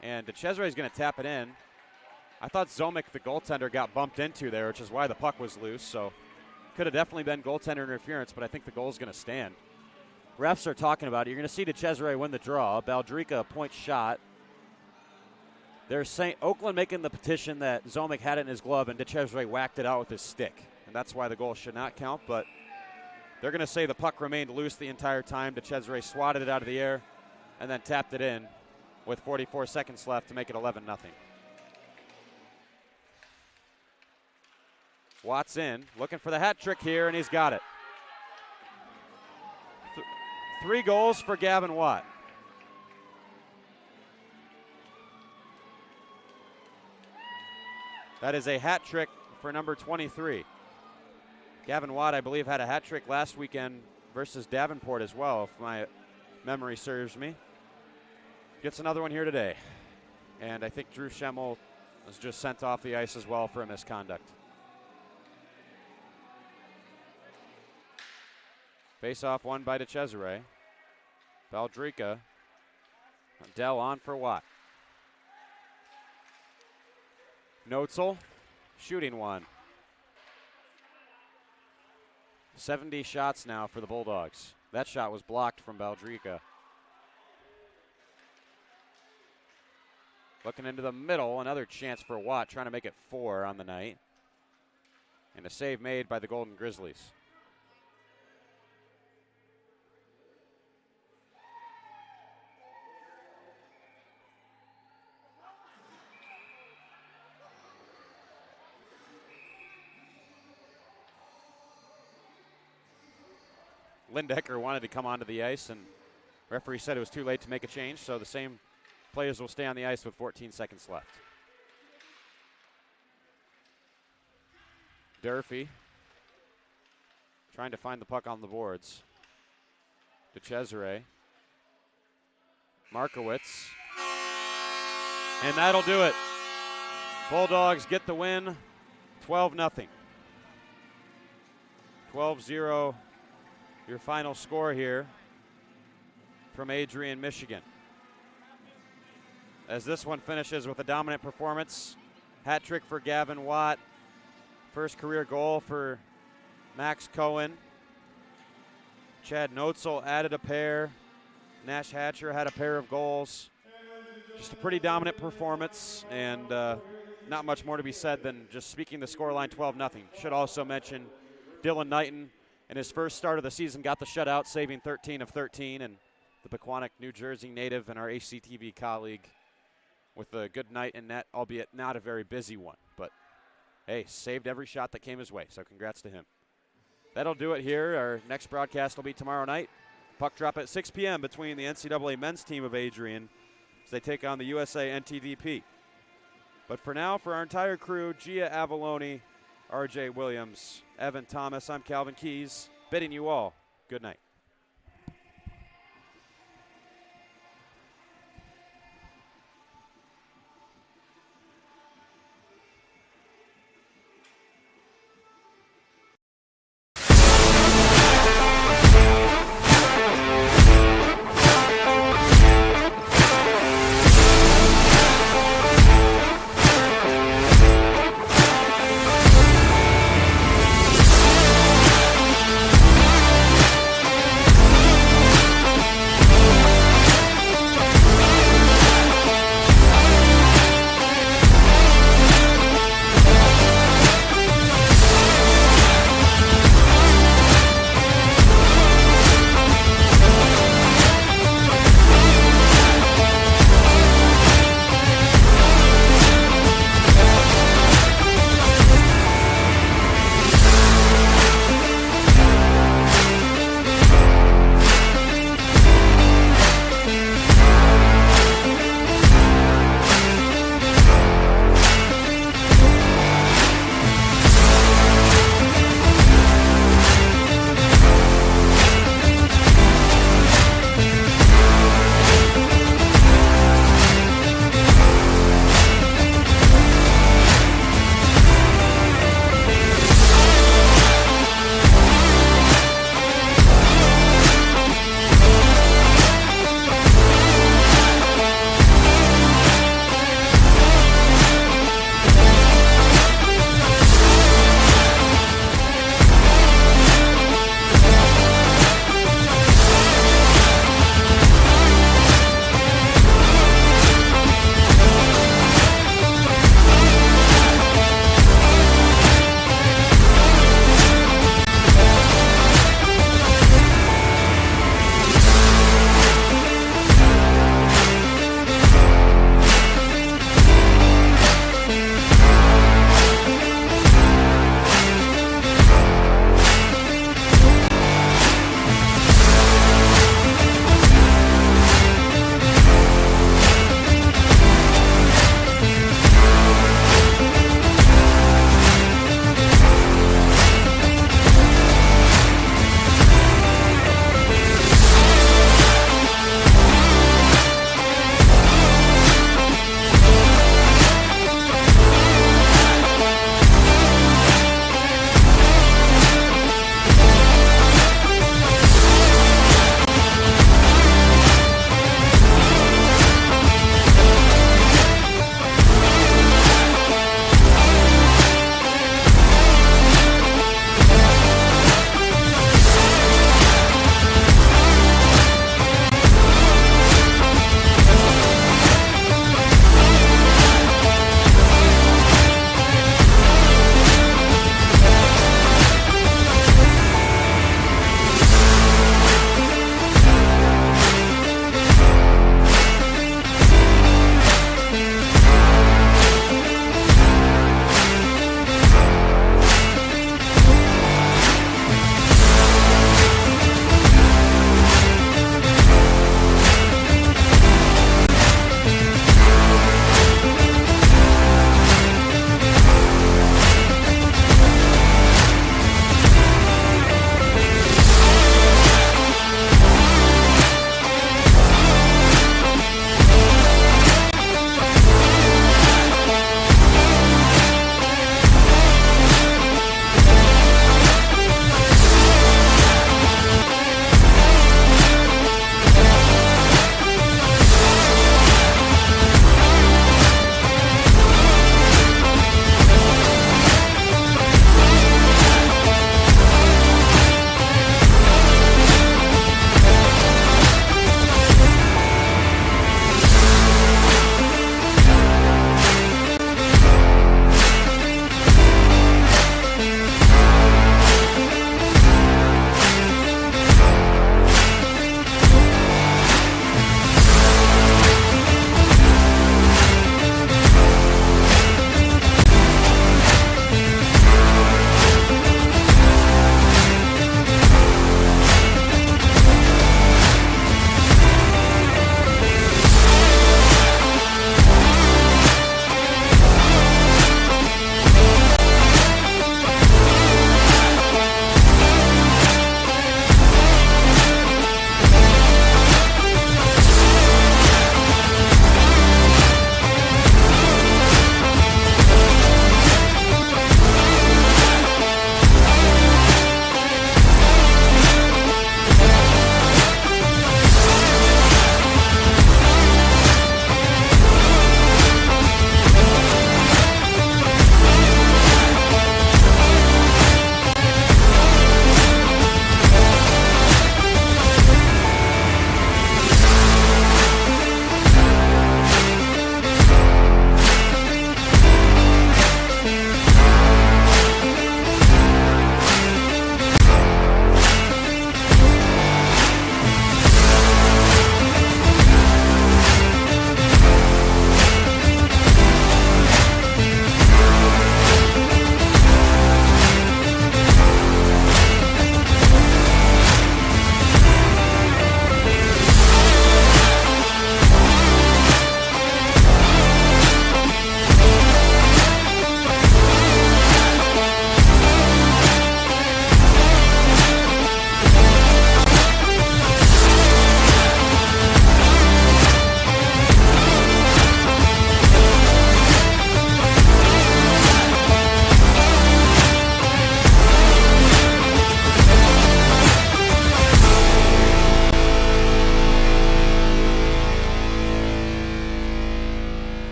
And DeCesare is going to tap it in. I thought Zomick, the goaltender, got bumped into there, which is why the puck was loose. So could have definitely been goaltender interference, but I think the goal is going to stand. Refs are talking about it. You're going to see DeCesare win the draw. Baldrica, a point shot. They're saying Oakland making the petition that Zomick had it in his glove and DeCesare whacked it out with his stick. And that's why the goal should not count, but they're going to say the puck remained loose the entire time. DeCesare swatted it out of the air and then tapped it in with 44 seconds left to make it 11-0. Watts in, looking for the hat trick here, and he's got it. 3 goals for Gavin Watt. That is a hat trick for number 23. Gavin Watt, I believe, had a hat trick last weekend versus Davenport as well, if my memory serves me. Gets another one here today. And I think Drew Schemmel was just sent off the ice as well for a misconduct. Face-off won by DeCesare. Baldrica. Dell on for Watt. Notzel shooting one. 70 shots now for the Bulldogs. That shot was blocked from Baldrica. Looking into the middle, another chance for Watt, trying to make it 4 on the night. And a save made by the Golden Grizzlies. Lindecker wanted to come onto the ice, and referee said it was too late to make a change, so the same players will stay on the ice with 14 seconds left. Durfee trying to find the puck on the boards. DeCesare. Markowitz. And that'll do it. Bulldogs get the win, 12-0. 12-0. Your final score here from Adrian, Michigan. As this one finishes with a dominant performance. Hat trick for Gavin Watt. First career goal for Max Cohen. Chad Notzel added a pair. Nash Hatcher had a pair of goals. Just a pretty dominant performance, and not much more to be said than just speaking the scoreline 12-0. Should also mention Dylan Knighton. In his first start of the season, got the shutout, saving 13 of 13, and the Pequannock, New Jersey native and our HCTV colleague with a good night in net, albeit not a very busy one. But, hey, saved every shot that came his way, so congrats to him. That'll do it here. Our next broadcast will be tomorrow night. Puck drop at 6 p.m. between the NCAA men's team of Adrian as they take on the USA NTDP. But for now, for our entire crew, Gia Avalone, RJ Williams, Evan Thomas, I'm Calvin Keys, bidding you all good night.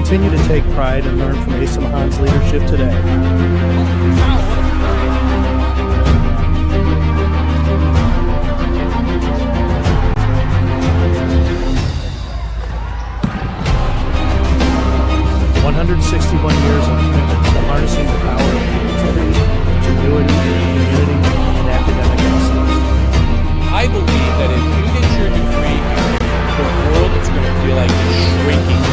Continue to take pride and learn from ACHA Mahan's leadership today. Years of commitment to harnessing the power of creativity, ingenuity, community, and academic excellence. I believe that if you get your degree, the world is going to feel like it's shrinking